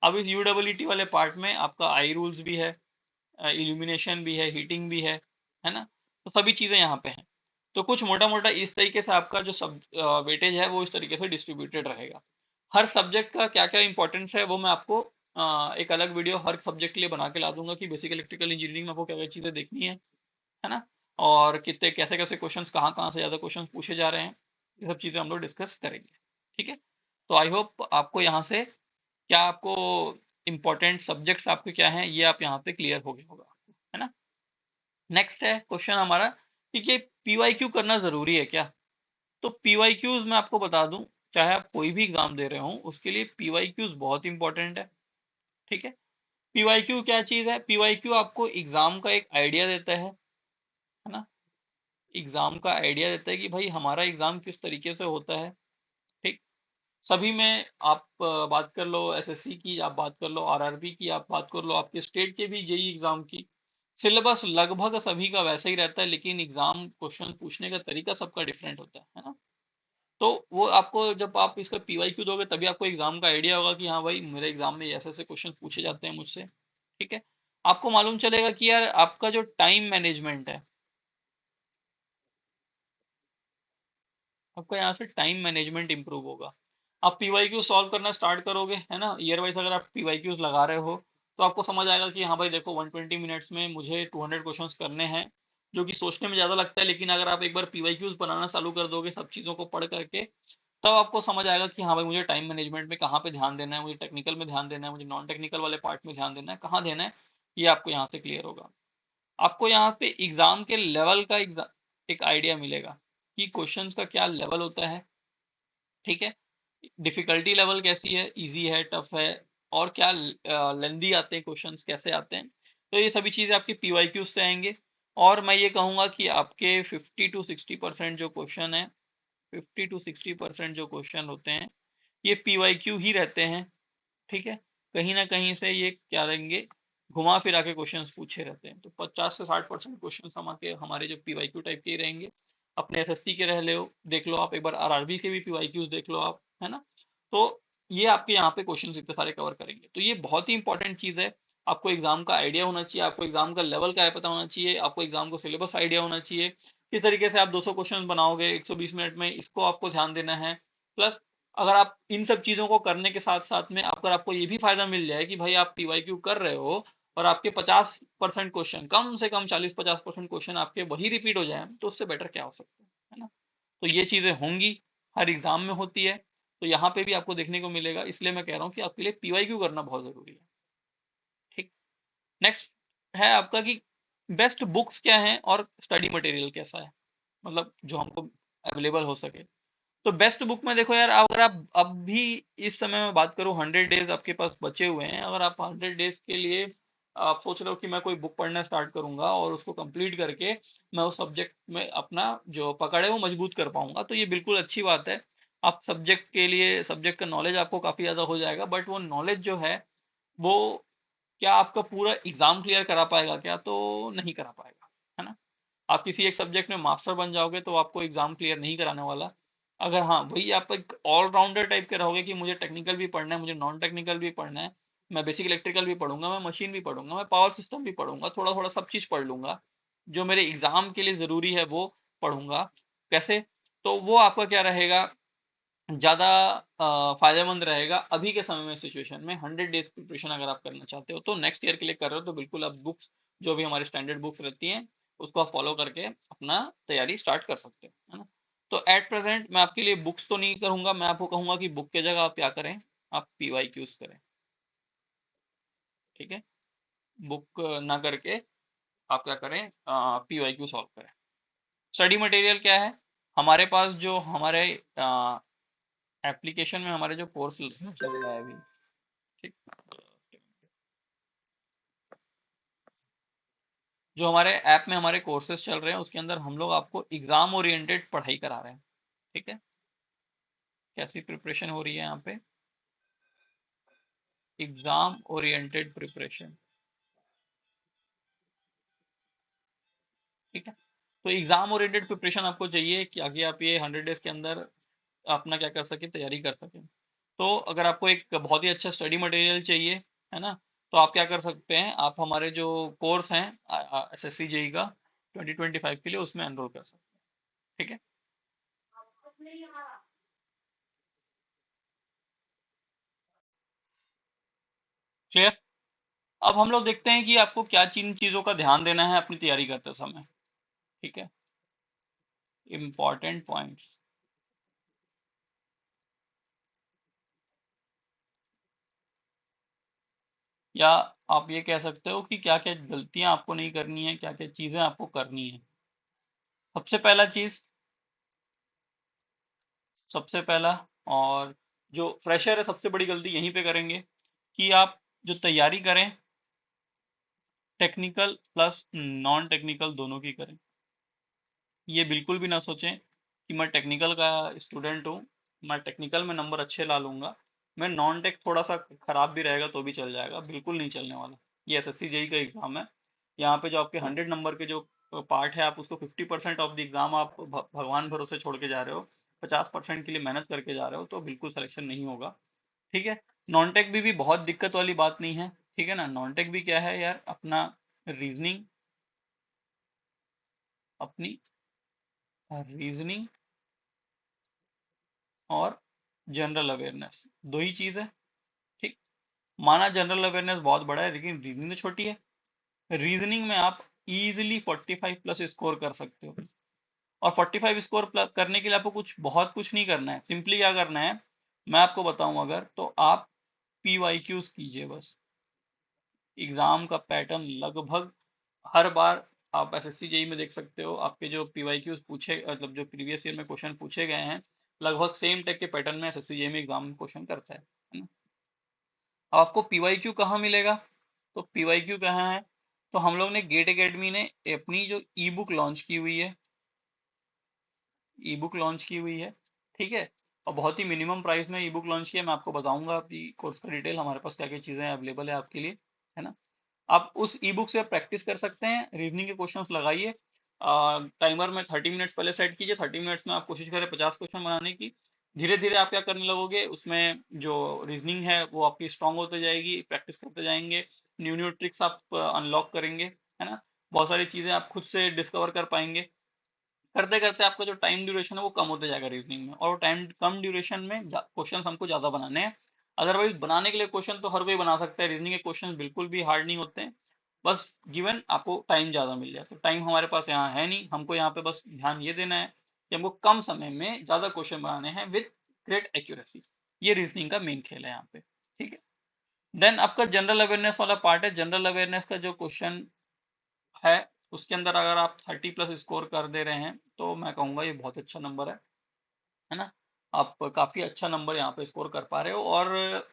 अब इस यूडब्ल्यूटी वाले पार्ट में आपका आई रूल्स भी है, इल्यूमिनेशन भी है, हीटिंग भी है ना। तो सभी चीज़ें यहाँ पे हैं। तो कुछ मोटा मोटा इस तरीके से आपका जो सब वेटेज है वो इस तरीके से डिस्ट्रीब्यूटेड रहेगा। हर सब्जेक्ट का क्या क्या इंपॉर्टेंस है वो मैं आपको एक अलग वीडियो हर सब्जेक्ट के लिए बना के ला दूंगा कि बेसिक इलेक्ट्रिकल इंजीनियरिंग में आपको क्या क्या चीज़ें देखनी है ना। और कितने कैसे कैसे क्वेश्चंस कहाँ कहाँ से ज़्यादा क्वेश्चंस पूछे जा रहे हैं, ये सब चीज़ें हम लोग डिस्कस करेंगे, ठीक है। तो आई होप आपको यहाँ से क्या आपको इम्पोर्टेंट सब्जेक्ट्स आपके क्या हैं ये आप यहाँ पे क्लियर हो गया होगा, है ना। नेक्स्ट है क्वेश्चन हमारा कि ये पीवाईक्यू करना जरूरी है क्या। तो पीवाईक्यूज मैं आपको बता दूं, चाहे आप कोई भी एग्जाम दे रहे हो उसके लिए पीवाईक्यूज बहुत इंपॉर्टेंट है, ठीक है। पीवाईक्यू क्या चीज है, पीवाईक्यू आपको एग्जाम का एक आइडिया देता है ना। एग्जाम का आइडिया देता है कि भाई हमारा एग्जाम किस तरीके से होता है, ठीक। सभी में आप बात कर लो एसएससी की, आप बात कर लो आरआरबी की, आप बात कर लो आपके स्टेट के भी जेई एग्जाम की, सिलेबस लगभग सभी का वैसा ही रहता है, लेकिन एग्जाम क्वेश्चन पूछने का तरीका सबका डिफरेंट होता है ना। तो वो आपको जब आप इसका पीवाईक्यू दोगे तभी आपको एग्जाम का आइडिया होगा कि हाँ भाई मेरे एग्जाम में ऐसे ऐसे क्वेश्चन पूछे जाते हैं मुझसे, ठीक है। आपको मालूम चलेगा कि यार आपका जो टाइम मैनेजमेंट है, आपका यहाँ से टाइम मैनेजमेंट इंप्रूव होगा। आप पीवाईक्यू सॉल्व करना स्टार्ट करोगे, है ना, ईयर वाइज अगर आप पीवाईक्यूज लगा रहे हो तो आपको समझ आएगा कि हाँ भाई देखो 120 मिनट्स में मुझे 200 क्वेश्चंस करने हैं, जो कि सोचने में ज़्यादा लगता है, लेकिन अगर आप एक बार पीवाईक्यूज बनाना चालू कर दोगे सब चीज़ों को पढ़ करके, तब आपको समझ आएगा कि हाँ भाई मुझे टाइम मैनेजमेंट में कहाँ पे ध्यान देना है, मुझे टेक्निकल में ध्यान देना है, मुझे नॉन टेक्निकल वाले पार्ट में ध्यान देना है, कहाँ देना है, ये आपको यहाँ से क्लियर होगा। आपको यहाँ पे एग्जाम के लेवल का एक आइडिया मिलेगा कि क्वेश्चंस का क्या लेवल होता है, ठीक है। डिफिकल्टी लेवल कैसी है, इजी है, टफ है, और क्या लेंदी आते हैं क्वेश्चंस, कैसे आते हैं। तो ये सभी चीज़ें आपकी पीवाईक्यू से आएंगे। और मैं ये कहूँगा कि आपके 50 to 60% जो क्वेश्चन है, 50 to 60% जो क्वेश्चन होते हैं ये पीवाईक्यू ही रहते हैं, ठीक है। कहीं ना कहीं से ये क्या रहेंगे, घुमा फिरा के क्वेश्चंस पूछे रहते हैं। तो 50 से 60% क्वेश्चन हमारे जो पीवाईक्यू टाइप के ही रहेंगे। अपने एसएससी के रह ले देख लो आप, एक बार आरआरबी के भी पीवाईक्यूज देख लो आप, है ना। तो ये आपके यहाँ पे क्वेश्चन इतने सारे कवर करेंगे, तो ये बहुत ही इंपॉर्टेंट चीज़ है। आपको एग्जाम का आइडिया होना चाहिए, आपको एग्जाम का लेवल का पता होना चाहिए, आपको एग्जाम को सिलेबस आइडिया होना चाहिए, किस तरीके से आप 200 क्वेश्चन बनाओगे 120 मिनट में, इसको आपको ध्यान देना है। प्लस अगर आप इन सब चीज़ों को करने के साथ साथ में अगर आपको ये भी फायदा मिल जाए कि भाई आप पीवाईक्यू कर रहे हो और आपके 50% क्वेश्चन, कम से कम 40-50% क्वेश्चन आपके वही रिपीट हो जाए, तो उससे बेटर क्या हो सकता है ना। तो ये चीज़ें होंगी, हर एग्जाम में होती है, तो यहाँ पे भी आपको देखने को मिलेगा, इसलिए मैं कह रहा हूँ कि आपके लिए पीवाईक्यू करना बहुत ज़रूरी है, ठीक। नेक्स्ट है आपका कि बेस्ट बुक्स क्या हैं और स्टडी मटेरियल कैसा है, मतलब जो हमको अवेलेबल हो सके। तो बेस्ट बुक में देखो यार, अगर आप अब भी इस समय में बात करूँ, 100 डेज आपके पास बचे हुए हैं, अगर आप 100 डेज के लिए आप सोच रहे हो कि मैं कोई बुक पढ़ना स्टार्ट करूंगा और उसको कंप्लीट करके मैं उस सब्जेक्ट में अपना जो पकड़ है वो मजबूत कर पाऊंगा, तो ये बिल्कुल अच्छी बात है। आप सब्जेक्ट के लिए सब्जेक्ट का नॉलेज आपको काफ़ी ज़्यादा हो जाएगा, बट वो नॉलेज जो है वो क्या आपका पूरा एग्जाम क्लियर करा पाएगा क्या, तो नहीं करा पाएगा, है ना। आप किसी एक सब्जेक्ट में मास्टर बन जाओगे तो आपको एग्जाम क्लियर नहीं कराने वाला। अगर हाँ वही आप एक ऑलराउंडर टाइप के रहोगे कि मुझे टेक्निकल भी पढ़ना है, मुझे नॉन टेक्निकल भी पढ़ना है, मैं बेसिक इलेक्ट्रिकल भी पढ़ूंगा, मैं मशीन भी पढ़ूंगा, मैं पावर सिस्टम भी पढ़ूंगा, थोड़ा थोड़ा सब चीज़ पढ़ लूंगा, जो मेरे एग्जाम के लिए ज़रूरी है वो पढ़ूंगा, कैसे। तो वो आपका क्या रहेगा, ज़्यादा फायदेमंद रहेगा अभी के समय में, सिचुएशन में 100 डेज प्रिपरेशन अगर आप करना चाहते हो तो नेक्स्ट ईयर के लिए कर रहे हो तो बिल्कुल आप बुक्स जो भी हमारे स्टैंडर्ड बुक्स रहती हैं उसको आप फॉलो करके अपना तैयारी स्टार्ट कर सकते हो, है ना। तो एट प्रेजेंट मैं आपके लिए बुक्स तो नहीं करूंगा, मैं आपको कहूंगा कि बुक के जगह आप क्या करें, आप पीवाईक्यूज करें, ठीक है। बुक ना करके आप क्या करें, पीवाईक्यू सॉल्व करें, स्टडी मटेरियल क्या है, हमारे पास जो हमारे एप्लीकेशन में हमारे जो कोर्स चल रहा है अभी, ठीक, जो हमारे ऐप में हमारे कोर्सेज चल रहे हैं उसके अंदर हम लोग आपको एग्जाम ओरिएंटेड पढ़ाई करा रहे हैं। ठीक है, कैसी प्रिपरेशन हो रही है यहाँ पे, एग्जाम ओरिएंटेड प्रिपरेशन। ठीक है, तो एग्जाम ओरिएंटेड प्रिपरेशन आपको चाहिए कि आगे आप ये 100 डेज के अंदर अपना क्या कर सके, तैयारी कर सकें। तो अगर आपको एक बहुत ही अच्छा स्टडी मटेरियल चाहिए, है ना, तो आप क्या कर सकते हैं, आप हमारे जो कोर्स हैं एसएससी जेई का 2025 के लिए उसमें एनरोल कर सकते हैं। ठीक है, क्लियर। अब हम लोग देखते हैं कि आपको क्या जिन चीज़ों का ध्यान देना है अपनी तैयारी करते समय। ठीक है, इम्पॉर्टेंट पॉइंट्स, या आप ये कह सकते हो कि क्या क्या गलतियां आपको नहीं करनी है, क्या क्या चीज़ें आपको करनी है। सबसे पहला चीज़, सबसे पहला, और जो फ्रेशर है सबसे बड़ी गलती यहीं पे करेंगे कि आप जो तैयारी करें टेक्निकल प्लस नॉन टेक्निकल दोनों की करें। ये बिल्कुल भी ना सोचें कि मैं टेक्निकल का स्टूडेंट हूँ, मैं टेक्निकल में नंबर अच्छे ला लूंगा, मैं नॉन टेक थोड़ा सा खराब भी रहेगा तो भी चल जाएगा, बिल्कुल नहीं चलने वाला। ये एसएससी जेई का एग्जाम है, यहाँ पे जो आपके 100 नंबर के जो पार्ट है आप उसको 50% ऑफ द एग्जाम आप भगवान भरोसे छोड़ के जा रहे हो, 50% के लिए मेहनत करके जा रहे हो, तो बिल्कुल सिलेक्शन नहीं होगा। ठीक है, नॉन टेक भी बहुत दिक्कत वाली बात नहीं है। ठीक है ना, नॉन टेक भी क्या है यार, अपना रीजनिंग, अपनी रीजनिंग और जनरल अवेयरनेस, दो ही चीज है। ठीक, माना जनरल अवेयरनेस बहुत बड़ा है लेकिन रीजनिंग तो छोटी है। रीजनिंग में आप इजीली 45 प्लस स्कोर कर सकते हो, और 45 स्कोर करने के लिए आपको कुछ बहुत कुछ नहीं करना है, सिंपली क्या करना है, मैं आपको बताऊं अगर, तो आप पीवाईक्यूज कीजिए बस। एग्जाम का पैटर्न लगभग हर बार आप एसएससी जेई में देख सकते हो, आपके जो पीवाईक्यूज पूछे, मतलब जो प्रीवियस ईयर में क्वेश्चन पूछे गए हैं, लगभग सेम टाइप के पैटर्न में एसएससी जेई में एग्जाम में क्वेश्चन करता है ना। अब आपको पीवाईक्यू कहाँ मिलेगा, तो पीवाईक्यू कहाँ है, तो हम लोग ने गेट एकेडमी ने अपनी जो ई बुक लॉन्च की हुई है, ई बुक लॉन्च की हुई है। ठीक है, और बहुत ही मिनिमम प्राइस में ई बुक लॉन्च किया, मैं आपको बताऊंगा अभी कोर्स का डिटेल, हमारे पास क्या क्या चीज़ें अवेलेबल है आपके लिए, है ना। आप उस ई बुक से प्रैक्टिस कर सकते हैं, रीजनिंग के क्वेश्चंस लगाइए, टाइमर में 30 मिनट्स पहले सेट कीजिए, 30 मिनट्स में आप कोशिश करें 50 क्वेश्चन बनाने की। धीरे धीरे आप क्या करने लगोगे, उसमें जो रीजनिंग है वो आपकी स्ट्रांग होती जाएगी, प्रैक्टिस करते जाएंगे, न्यू न्यू ट्रिक्स आप अनलॉक करेंगे, है ना, बहुत सारी चीज़ें आप खुद से डिस्कवर कर पाएंगे। करते करते आपका जो टाइम ड्यूरेशन है वो कम होते जाएगा रीजनिंग में, और वो टाइम कम ड्यूरेशन में क्वेश्चन हमको ज़्यादा बनाने हैं। अदरवाइज बनाने के लिए क्वेश्चन तो हर कोई बना सकता है, रीजनिंग के क्वेश्चन बिल्कुल भी हार्ड नहीं होते हैं, बस गिवन आपको टाइम ज़्यादा मिल जाए। तो टाइम हमारे पास यहाँ है नहीं, हमको यहाँ पे बस ध्यान ये देना है कि हमको कम समय में ज़्यादा क्वेश्चन बनाने हैं विथ ग्रेट एक्यूरेसी। ये रीजनिंग का मेन खेल है यहाँ पे। ठीक है, देन आपका जनरल अवेयरनेस वाला पार्ट है। जनरल अवेयरनेस का जो क्वेश्चन है उसके अंदर अगर आप 30 प्लस स्कोर कर दे रहे हैं तो मैं कहूँगा ये बहुत अच्छा नंबर है ना। आप काफ़ी अच्छा नंबर यहाँ पे स्कोर कर पा रहे हो, और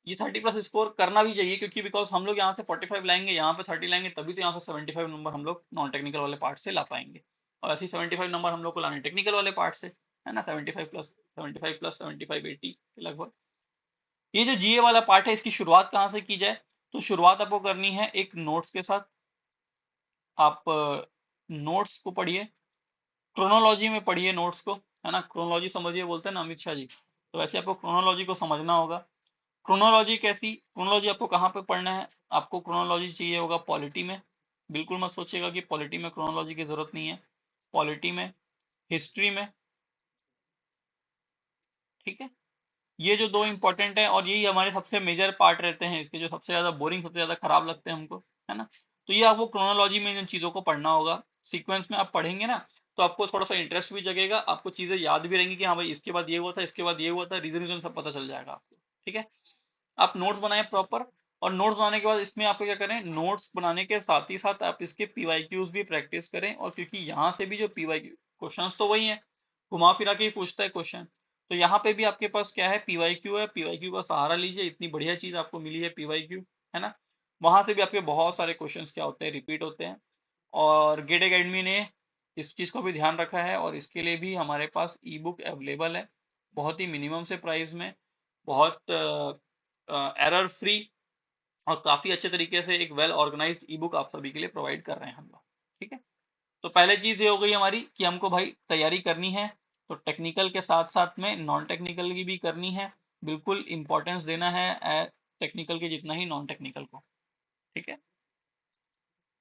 ये 30 प्लस स्कोर करना भी चाहिए, क्योंकि बिकॉज हम लोग यहाँ से 45 लाएंगे, यहाँ पे 30 लाएंगे, तभी तो यहाँ से 75 नंबर हम लोग नॉन टेक्निकल वाले पार्ट से ला पाएंगे, और ऐसे ही 75 नंबर हम लोग को लाने टेक्निकल वाले पार्ट से, है ना, 75 प्लस 75 80 के लगभग। ये जो जीए वाला पार्ट है इसकी शुरुआत कहाँ से की जाए, तो शुरुआत आपको करनी है एक नोट्स के साथ। आप नोट्स को पढ़िए, क्रोनोलॉजी में पढ़िए नोट्स को, है ना, क्रोनोलॉजी समझिए बोलते हैं ना अमित शाह जी, तो वैसे आपको क्रोनोलॉजी को समझना होगा। क्रोनोलॉजी कैसी, क्रोनोलॉजी आपको कहाँ पे पढ़ना है, आपको क्रोनोलॉजी चाहिए होगा पॉलिटी में। बिल्कुल मत सोचिएगा कि पॉलिटी में क्रोनोलॉजी की जरूरत नहीं है, पॉलिटी में, हिस्ट्री में। ठीक है, ये जो दो इंपॉर्टेंट है, और यही हमारे सबसे मेजर पार्ट रहते हैं इसके, जो सबसे ज्यादा बोरिंग, सबसे ज्यादा खराब लगते हैं हमको, है ना। तो ये आपको क्रोनोलॉजी में इन चीजों को पढ़ना होगा, सीक्वेंस में आप पढ़ेंगे ना, तो आपको थोड़ा सा इंटरेस्ट भी जगेगा, आपको चीजें याद भी रहेंगी कि हाँ भाई इसके बाद ये हुआ था, इसके बाद ये हुआ था, रीजन सब पता चल जाएगा आपको। ठीक है, आप नोट्स बनाए प्रॉपर, और नोट्स बनाने के बाद इसमें आपको क्या करें, नोट्स बनाने के साथ ही साथ आप इसके पीवाईक्यूज भी प्रैक्टिस करें, और क्योंकि यहाँ से भी जो पीवाईक्यू क्वेश्चंस तो वही है, घुमा फिरा के ही पूछता है क्वेश्चन, तो यहाँ पे भी आपके पास क्या है, पीवाईक्यू है, पीवाईक्यू का सहारा लीजिए, इतनी बढ़िया चीज आपको मिली है पीवाईक्यू, है ना। वहां से भी आपके बहुत सारे क्वेश्चंस क्या होते हैं, रिपीट होते हैं। और गेट एकेडमी ने इस चीज को भी ध्यान रखा है, और इसके लिए भी हमारे पास ई बुक अवेलेबल है, बहुत ही मिनिमम से प्राइस में, बहुत एरर फ्री, और काफी अच्छे तरीके से एक वेल ऑर्गेनाइज्ड ई बुक आप सभी के लिए प्रोवाइड कर रहे हैं हम लोग। ठीक है, तो पहले चीज ये हो गई हमारी कि हमको भाई तैयारी करनी है, तो टेक्निकल के साथ साथ में नॉन टेक्निकल की भी करनी है, बिल्कुल इंपॉर्टेंस देना है टेक्निकल के जितना ही नॉन टेक्निकल को। ठीक है,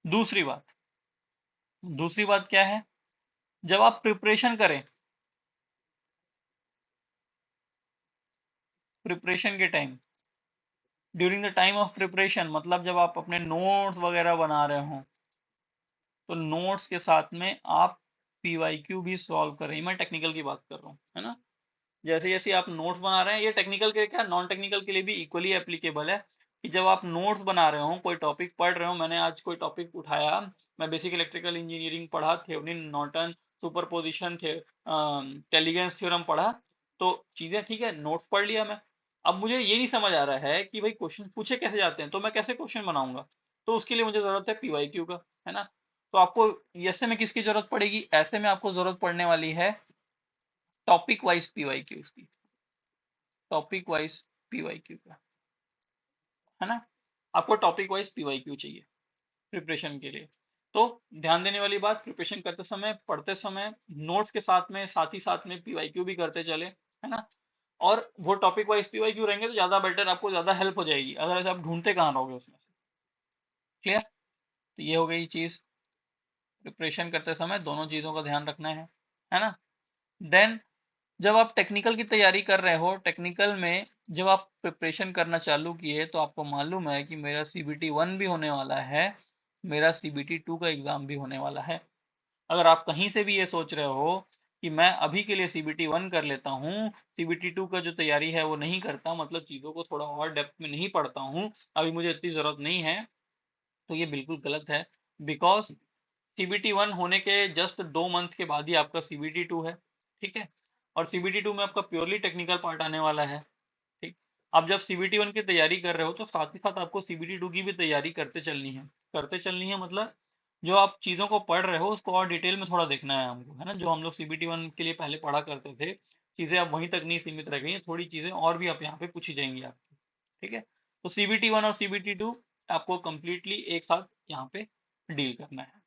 दूसरी बात, दूसरी बात क्या है, जब आप प्रिपरेशन करें, प्रिपरेशन के time, during the time of preparation, मतलब जब आप अपने नोट्स वगैरह बना रहे हो, तो नोट्स के साथ में आप पीवाईक्यू भी सॉल्व करें, मैं टेक्निकल की बात कर रहा हूँ, है ना। जैसे जैसे आप नोट्स बना रहे हैं, ये टेक्निकल के क्या नॉन टेक्निकल के लिए भी इक्वली एप्लीकेबल है, कि जब आप नोट्स बना रहे हो, कोई टॉपिक पढ़ रहे हो, मैंने आज कोई टॉपिक उठाया, मैं बेसिक इलेक्ट्रिकल इंजीनियरिंग पढ़ा, थेवेनिन नॉर्टन सुपरपोजिशन थे, टेलीगेंस थ्योरम पढ़ा, तो चीजें ठीक है, नोट्स पढ़ लिया मैं, अब मुझे ये नहीं समझ आ रहा है कि भाई क्वेश्चन पूछे कैसे जाते हैं, तो मैं कैसे क्वेश्चन बनाऊंगा, तो उसके लिए मुझे जरूरत है पीवाईक्यू का, है ना। तो आपको ऐसे में किसकी जरूरत पड़ेगी, ऐसे में आपको जरूरत पड़ने वाली है टॉपिक वाइज पीवाईक्यू की, टॉपिक वाइज पीवाईक्यू का, है ना। आपको टॉपिक वाइज पीवाईक्यू चाहिए प्रिपरेशन के लिए, तो ध्यान देने वाली बात, प्रिपरेशन करते समय, पढ़ते समय, नोट्स के साथ ही साथ में पीवाईक्यू भी करते चले, है ना। और वो टॉपिक वाइज पीवाईक्यू रहेंगे तो ज्यादा बेटर, आपको ज्यादा हेल्प हो जाएगी, अदरवाइज आप ढूंढते कहाँ रहोगे उसमें से। क्लियर, तो ये हो गई चीज, प्रिपरेशन करते समय दोनों चीजों का ध्यान रखना है ना। देन जब आप टेक्निकल की तैयारी कर रहे हो, टेक्निकल में जब आप प्रिपरेशन करना चालू किए, तो आपको मालूम है कि मेरा सीबीटी 1 भी होने वाला है, मेरा सीबीटी 2 का एग्जाम भी होने वाला है। अगर आप कहीं से भी ये सोच रहे हो कि मैं अभी के लिए सीबीटी 1 कर लेता हूँ, सीबीटी 2 का जो तैयारी है वो नहीं करता, मतलब चीज़ों को थोड़ा और डेप्थ में नहीं पढ़ता हूँ, अभी मुझे इतनी ज़रूरत नहीं है, तो ये बिल्कुल गलत है। बिकॉज सीबीटी 1 होने के जस्ट 2 मंथ के बाद ही आपका सीबीटी 2 है। ठीक है, और सीबीटी 2 में आपका प्योरली टेक्निकल पार्ट आने वाला है। ठीक, अब जब सीबीटी 1 की तैयारी कर रहे हो, तो साथ ही साथ आपको सीबीटी 2 की भी तैयारी करते चलनी है, करते चलनी है, मतलब जो आप चीज़ों को पढ़ रहे हो उसको और डिटेल में थोड़ा देखना है हमको, है ना। जो हम लोग सीबीटी 1 के लिए पहले पढ़ा करते थे, चीज़ें अब वहीं तक नहीं सीमित रह गई हैं, थोड़ी चीज़ें और भी आप यहाँ पे पूछी जाएंगी आपकी। ठीक है, तो सीबीटी 1 और सीबीटी 2 आपको कंप्लीटली एक साथ यहाँ पे डील करना है।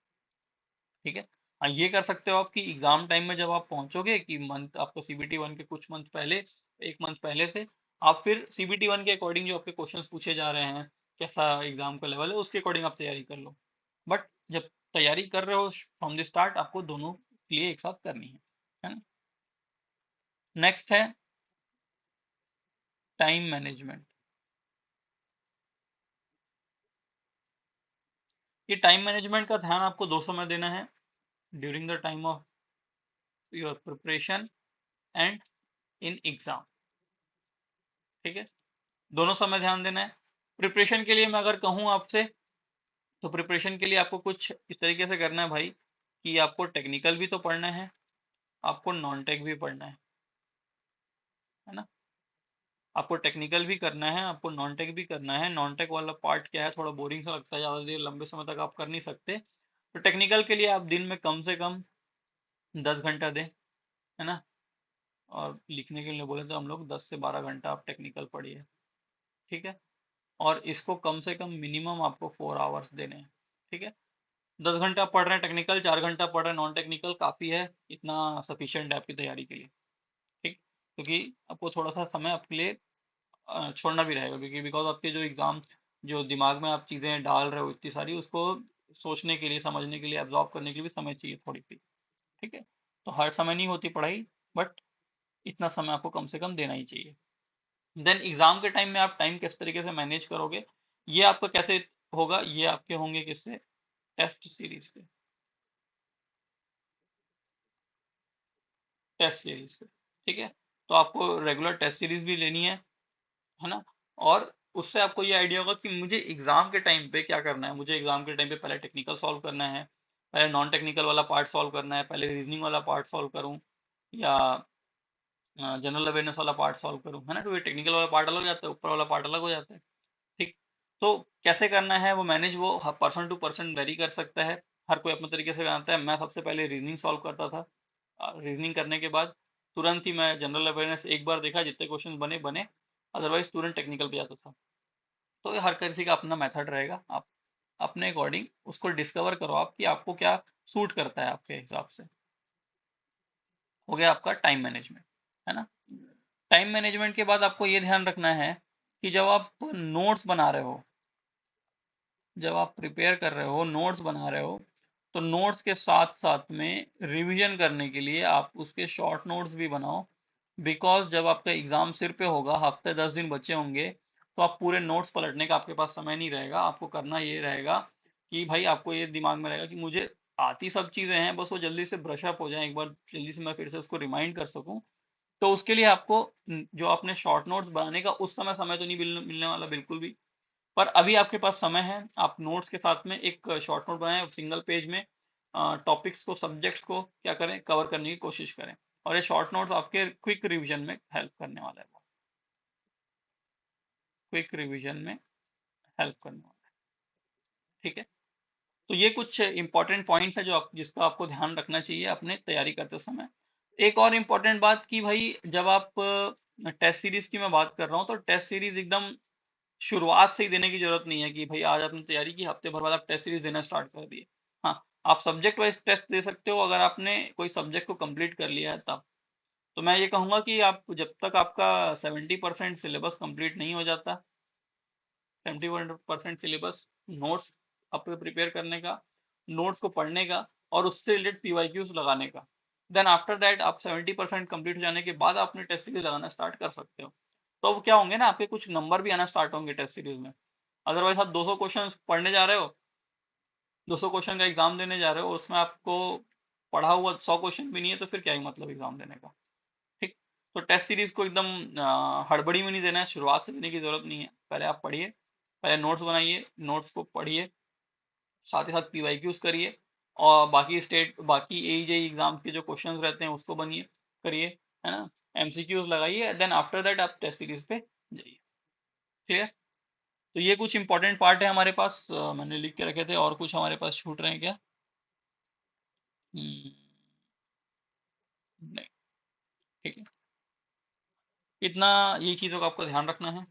ठीक है, हाँ, ये कर सकते हो आप कि एग्जाम टाइम में जब आप पहुंचोगे, कि मंथ आपको सीबीटी 1 के कुछ मंथ पहले, 1 मंथ पहले से, आप फिर सीबीटी 1 के अकॉर्डिंग जो आपके क्वेश्चंस पूछे जा रहे हैं, कैसा एग्जाम का लेवल है, उसके अकॉर्डिंग आप तैयारी कर लो। बट जब तैयारी कर रहे हो फ्रॉम द स्टार्ट, आपको दोनों के लिए एक साथ करनी है ना। नेक्स्ट है टाइम मैनेजमेंट। ये टाइम मैनेजमेंट का ध्यान आपको दो समय देना है, during the time of your preparation and in exam. ठीक है, दोनों समय ध्यान देना है। प्रिपरेशन के लिए मैं अगर कहूँ आपसे, तो प्रिपरेशन के लिए आपको कुछ इस तरीके से करना है भाई, कि आपको टेक्निकल भी तो पढ़ना है, आपको नॉन टेक भी पढ़ना है ना। आपको टेक्निकल भी करना है, आपको नॉन टेक भी करना है। नॉन टेक वाला पार्ट क्या है, थोड़ा बोरिंग सा लगता है, ज़्यादा देर लंबे समय तक आप कर नहीं सकते, तो टेक्निकल के लिए आप दिन में कम से कम 10 घंटा दें, है ना। और लिखने के लिए बोले तो हम लोग 10 से 12 घंटा आप टेक्निकल पढ़िए। ठीक है, और इसको कम से कम मिनिमम आपको 4 आवर्स देने हैं। ठीक है, 10 घंटा पढ़ रहे हैं टेक्निकल, 4 घंटा पढ़ रहे हैं नॉन टेक्निकल, काफ़ी है, इतना सफिशिएंट है आपकी तैयारी के लिए। ठीक, क्योंकि आपको थोड़ा सा समय आपके लिए छोड़ना भी रहेगा, क्योंकि बिकॉज आपके जो एग्ज़ाम, जो दिमाग में आप चीज़ें डाल रहे हो इतनी सारी, उसको सोचने के लिए, समझने के लिए, एब्जॉर्ब करने के लिए भी समय चाहिए थोड़ी सी। ठीक है, तो हर समय नहीं होती पढ़ाई, बट इतना समय आपको कम से कम देना ही चाहिए। देन एग्ज़ाम के टाइम में आप टाइम किस तरीके से मैनेज करोगे, ये आपका कैसे होगा, ये आपके होंगे किससे, टेस्ट सीरीज से, टेस्ट सीरीज से। ठीक है, तो आपको रेगुलर टेस्ट सीरीज भी लेनी है ना। और उससे आपको ये आइडिया होगा कि मुझे एग्जाम के टाइम पे क्या करना है। मुझे एग्जाम के टाइम पे पहले टेक्निकल सॉल्व करना है, पहले नॉन टेक्निकल वाला पार्ट सॉल्व करना है, पहले रीजनिंग वाला पार्ट सॉल्व करूँ या जनरल अवेयरनेस वाला पार्ट सॉल्व करूँ, है ना। तो ये टेक्निकल वाला पार्ट अलग हो जाता है, ऊपर वाला पार्ट अलग हो जाता है। ठीक। तो कैसे करना है वो मैनेज, वो पर्सन टू पर्सन वेरी कर सकता है। हर कोई अपने तरीके से बनाता है। मैं सबसे पहले रीजनिंग सॉल्व करता था। रीजनिंग करने के बाद तुरंत ही मैं जनरल अवेयरनेस एक बार देखा, जितने क्वेश्चन बने बने, अदरवाइज तुरंत टेक्निकल पे जाता था। तो ये हर किसी का अपना मेथड रहेगा। आप अपने अकॉर्डिंग उसको डिस्कवर करो आप कि आपको क्या सूट करता है आपके हिसाब से। हो गया आपका टाइम मैनेजमेंट, है ना। टाइम मैनेजमेंट के बाद आपको ये ध्यान रखना है कि जब आप नोट्स बना रहे हो, जब आप प्रिपेयर कर रहे हो, नोट्स बना रहे हो, तो नोट्स के साथ साथ में रिवीजन करने के लिए आप उसके शॉर्ट नोट्स भी बनाओ। बिकॉज जब आपका एग्जाम सिर पे होगा, हफ्ते 10 दिन बचे होंगे, तो आप पूरे नोट्स पलटने का आपके पास समय नहीं रहेगा। आपको करना ये रहेगा कि भाई आपको ये दिमाग में रहेगा कि मुझे आती सब चीजें हैं, बस वो जल्दी से ब्रश अप हो जाए, एक बार जल्दी से मैं फिर से उसको रिमाइंड कर सकूं। तो उसके लिए आपको जो आपने शॉर्ट नोट्स बनाने का उस समय समय तो नहीं मिलने वाला बिल्कुल भी, पर अभी आपके पास समय है। आप नोट्स के साथ में एक शॉर्ट नोट बनाएं, सिंगल पेज में टॉपिक्स को, सब्जेक्ट्स को क्या करें, कवर करने की कोशिश करें। और ये शॉर्ट नोट्स आपके क्विक रिवीजन में हेल्प करने वाला है, क्विक रिवीजन में हेल्प करने वाला है। ठीक है। तो ये कुछ इंपॉर्टेंट पॉइंट्स है जो जिसका आपको ध्यान रखना चाहिए अपने तैयारी करते समय। एक और इम्पोर्टेंट बात कि भाई जब आप टेस्ट सीरीज की मैं बात कर रहा हूँ, तो टेस्ट सीरीज एकदम शुरुआत से ही देने की जरूरत नहीं है कि भाई आज आपने तैयारी की, हफ्ते भर बाद आप टेस्ट सीरीज देना स्टार्ट कर दिए। हाँ, आप सब्जेक्ट वाइज टेस्ट दे सकते हो अगर आपने कोई सब्जेक्ट को कंप्लीट कर लिया है तब। तो मैं ये कहूंगा कि आप जब तक आपका 70% सिलेबस कंप्लीट नहीं हो जाता, 71% सिलेबस, नोट्स आपको प्रिपेयर करने का, नोट्स को पढ़ने का और उससे रिलेटेड पीवाईक्यूज लगाने का, देन आफ्टर दैट आप 70% कंप्लीट हो जाने के बाद आप अपने टेस्ट सीरीज लगाना स्टार्ट कर सकते हो। तो अब क्या होंगे ना, आपके कुछ नंबर भी आना स्टार्ट होंगे टेस्ट सीरीज में। अदरवाइज आप 200 क्वेश्चन पढ़ने जा रहे हो, 200 क्वेश्चन का एग्जाम देने जा रहे हो, उसमें आपको पढ़ा हुआ 100 क्वेश्चन भी नहीं है, तो फिर क्या ही मतलब एग्जाम देने का। ठीक। तो टेस्ट सीरीज को एकदम हड़बड़ी में नहीं देना है, शुरुआत से देने की जरूरत नहीं है। पहले आप पढ़िए, पहले नोट्स बनाइए, नोट्स को पढ़िए, साथ ही साथ पीवाईक्यूज करिए, और बाकी एई एग्जाम के जो क्वेश्चंस रहते हैं उसको बनिए, करिए, है ना। एमसीक्यूज लगाइए, देन आफ्टर दैट आप टेस्ट सीरीज पे जाइए। क्लियर। तो ये कुछ इंपॉर्टेंट पार्ट है हमारे पास, मैंने लिख के रखे थे। और कुछ हमारे पास छूट रहे हैं क्या? हम्म, नहीं। ठीक है। इतना ये चीज़ों का आपको ध्यान रखना है।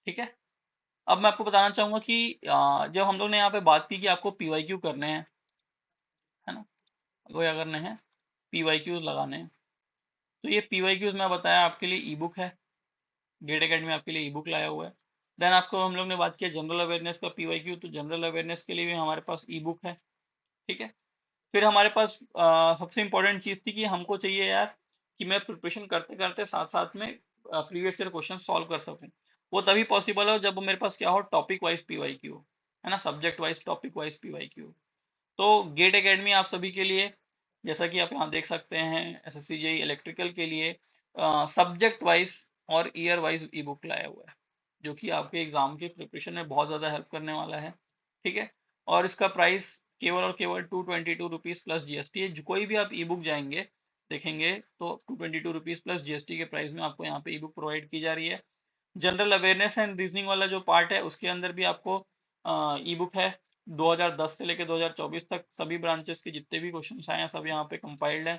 ठीक है। अब मैं आपको बताना चाहूंगा कि जब हम लोग ने यहाँ पे बात की कि आपको पीवाईक्यू करने हैं, है ना, वो क्या करने हैं, पीवाईक्यूज लगाने हैं। तो ये पीवाईक्यूज मैं बताया आपके लिए ई बुक है, गेट अकेडमी आपके लिए ई बुक लाया हुआ है। देन आपको हम लोग ने बात किया जनरल अवेयरनेस का पीवाईक्यू, तो जनरल अवेयरनेस के लिए भी हमारे पास ई बुक है। ठीक है। फिर हमारे पास सबसे इम्पोर्टेंट चीज़ थी कि हमको चाहिए यार कि मैं प्रिपरेशन करते करते साथ साथ में प्रीवियस ईयर क्वेश्चन सॉल्व कर सकूं। वो तभी पॉसिबल हो जब मेरे पास क्या हो, टॉपिक वाइज पीवाईक्यू, है ना, subject wise topic wise PYQ. तो गेट एकेडमी आप सभी के लिए, जैसा कि आप यहाँ देख सकते हैं, एसएससी जेई इलेक्ट्रिकल के लिए सब्जेक्ट वाइज और ईयर वाइज ई बुक लाया हुआ है, जो कि आपके एग्जाम के प्रिपरेशन में बहुत ज़्यादा हेल्प करने वाला है। ठीक है। और इसका प्राइस केवल और केवल 222 रुपीज़ प्लस जीएसटी है। जो कोई भी आप ई बुक जाएंगे देखेंगे तो 222 रुपीज़ प्लस जीएसटी के प्राइस में आपको यहाँ पे ई बुक प्रोवाइड की जा रही है। जनरल अवेयरनेस एंड रीजनिंग वाला जो पार्ट है उसके अंदर भी आपको ई बुक है। 2010 से लेकर 2024 तक सभी ब्रांचेस के जितने भी क्वेश्चन आए हैं सब यहाँ पे कंपाइल्ड है।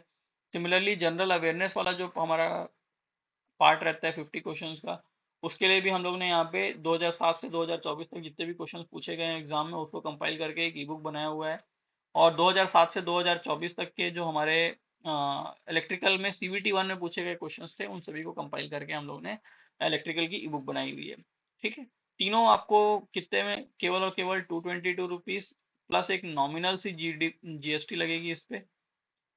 सिमिलरली जनरल अवेयरनेस वाला जो हमारा पार्ट रहता है 50 क्वेश्चंस का, उसके लिए भी हम लोग ने यहाँ पे 2007 से 2024 तक जितने भी क्वेश्चन पूछे गए हैं एग्जाम में उसको कंपाइल करके एक ई बुक बनाया हुआ है। और 2007 से 2024 तक के जो हमारे इलेक्ट्रिकल में सीवीटी 1 में पूछे गए क्वेश्चंस थे उन सभी को कंपाइल करके हम लोग ने इलेक्ट्रिकल की ई बुक बनाई हुई है। ठीक है। तीनों आपको कितने में, केवल और केवल 222 रुपीज़ प्लस एक नॉमिनल सी जीएसटी लगेगी इस पे।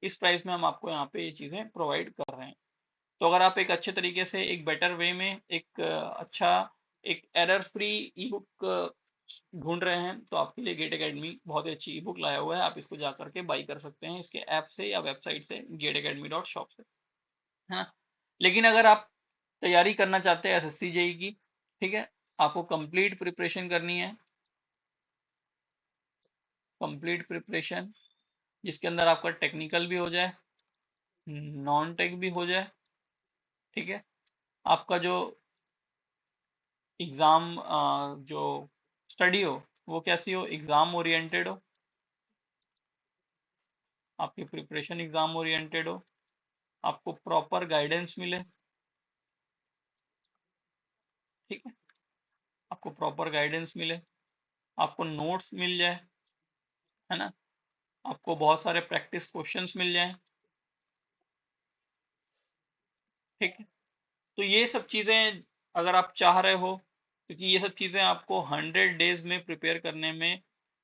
इस प्राइस में हम आपको यहाँ पे ये चीज़ें प्रोवाइड कर रहे हैं। तो अगर आप एक अच्छे तरीके से, एक बेटर वे में, एक अच्छा, एक एरर फ्री ई बुक ढूंढ रहे हैं, तो आपके लिए गेट एकेडमी बहुत ही अच्छी ई बुक लाया हुआ है। आप इसको जा करके बाई कर सकते हैं इसके ऐप से या वेबसाइट से, GateAcademy.shop से, है ना। लेकिन अगर आप तैयारी करना चाहते हैं एसएससी जेई की, ठीक है, आपको कंप्लीट प्रिपरेशन करनी है, कंप्लीट प्रिपरेशन, जिसके अंदर आपका टेक्निकल भी हो जाए, नॉन टेक भी हो जाए। ठीक है, आपका जो एग्ज़ाम जो स्टडी हो वो कैसी हो, एग्ज़ाम ओरिएंटेड हो, आपकी प्रिपरेशन एग्ज़ाम ओरिएंटेड हो, आपको प्रॉपर गाइडेंस मिले। ठीक है, आपको प्रॉपर गाइडेंस मिले, आपको नोट्स मिल जाए, है ना, आपको बहुत सारे प्रैक्टिस क्वेश्चंस मिल जाएं। ठीक है, तो ये सब चीज़ें अगर आप चाह रहे हो, क्योंकि ये सब चीज़ें आपको 100 डेज में प्रिपेयर करने में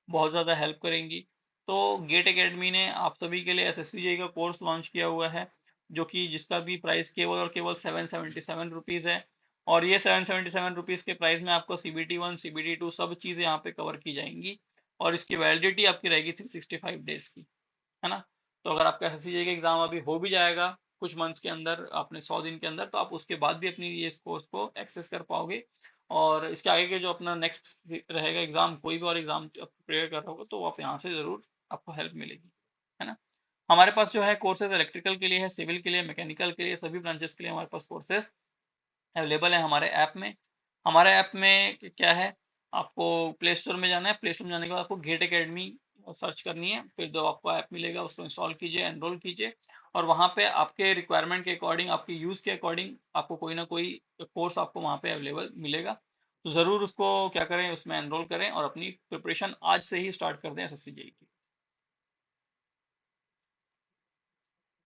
बहुत ज़्यादा हेल्प करेंगी। तो गेट एकेडमी ने आप सभी के लिए एसएससी का कोर्स लॉन्च किया हुआ है, जो कि जिसका भी प्राइस केवल और केवल 777 रुपीज़ है। और ये 777 रुपीज़ के प्राइस में आपको CBT 1 CBT 2 सब चीज़ें यहाँ पे कवर की जाएंगी, और इसकी वैलिडिटी आपकी रहेगी 365 डेज की, है ना। तो अगर आपका एसएससी का एग्जाम अभी हो भी जाएगा कुछ मंथ्स के अंदर, आपने 100 दिन के अंदर, तो आप उसके बाद भी अपनी ये इस कोर्स को एक्सेस कर पाओगे। और इसके आगे के जो अपना नेक्स्ट रहेगा एग्जाम, कोई भी और एग्जाम प्रिपेयर कर रहे हो तो आप यहाँ से जरूर आपको हेल्प मिलेगी, है ना। हमारे पास जो है कोर्सेज इलेक्ट्रिकल के लिए है, सिविल के लिए, मैकेनिकल के लिए, सभी ब्रांचेस के लिए हमारे पास कोर्सेज अवेलेबल है हमारे ऐप में। हमारे ऐप में क्या है, आपको प्ले स्टोर में जाना है, प्ले स्टोर में जाने के बाद आपको गेट एकेडमी सर्च करनी है, फिर जो आपको ऐप मिलेगा उसको इंस्टॉल कीजिए, एनरोल कीजिए, और वहाँ पे आपके रिक्वायरमेंट के अकॉर्डिंग, आपके यूज़ के अकॉर्डिंग आपको कोई ना कोई कोर्स आपको वहाँ पे अवेलेबल मिलेगा। तो ज़रूर उसको क्या करें, उसमें एनरोल करें और अपनी प्रिपरेशन आज से ही स्टार्ट कर दें एसएससी जेई की।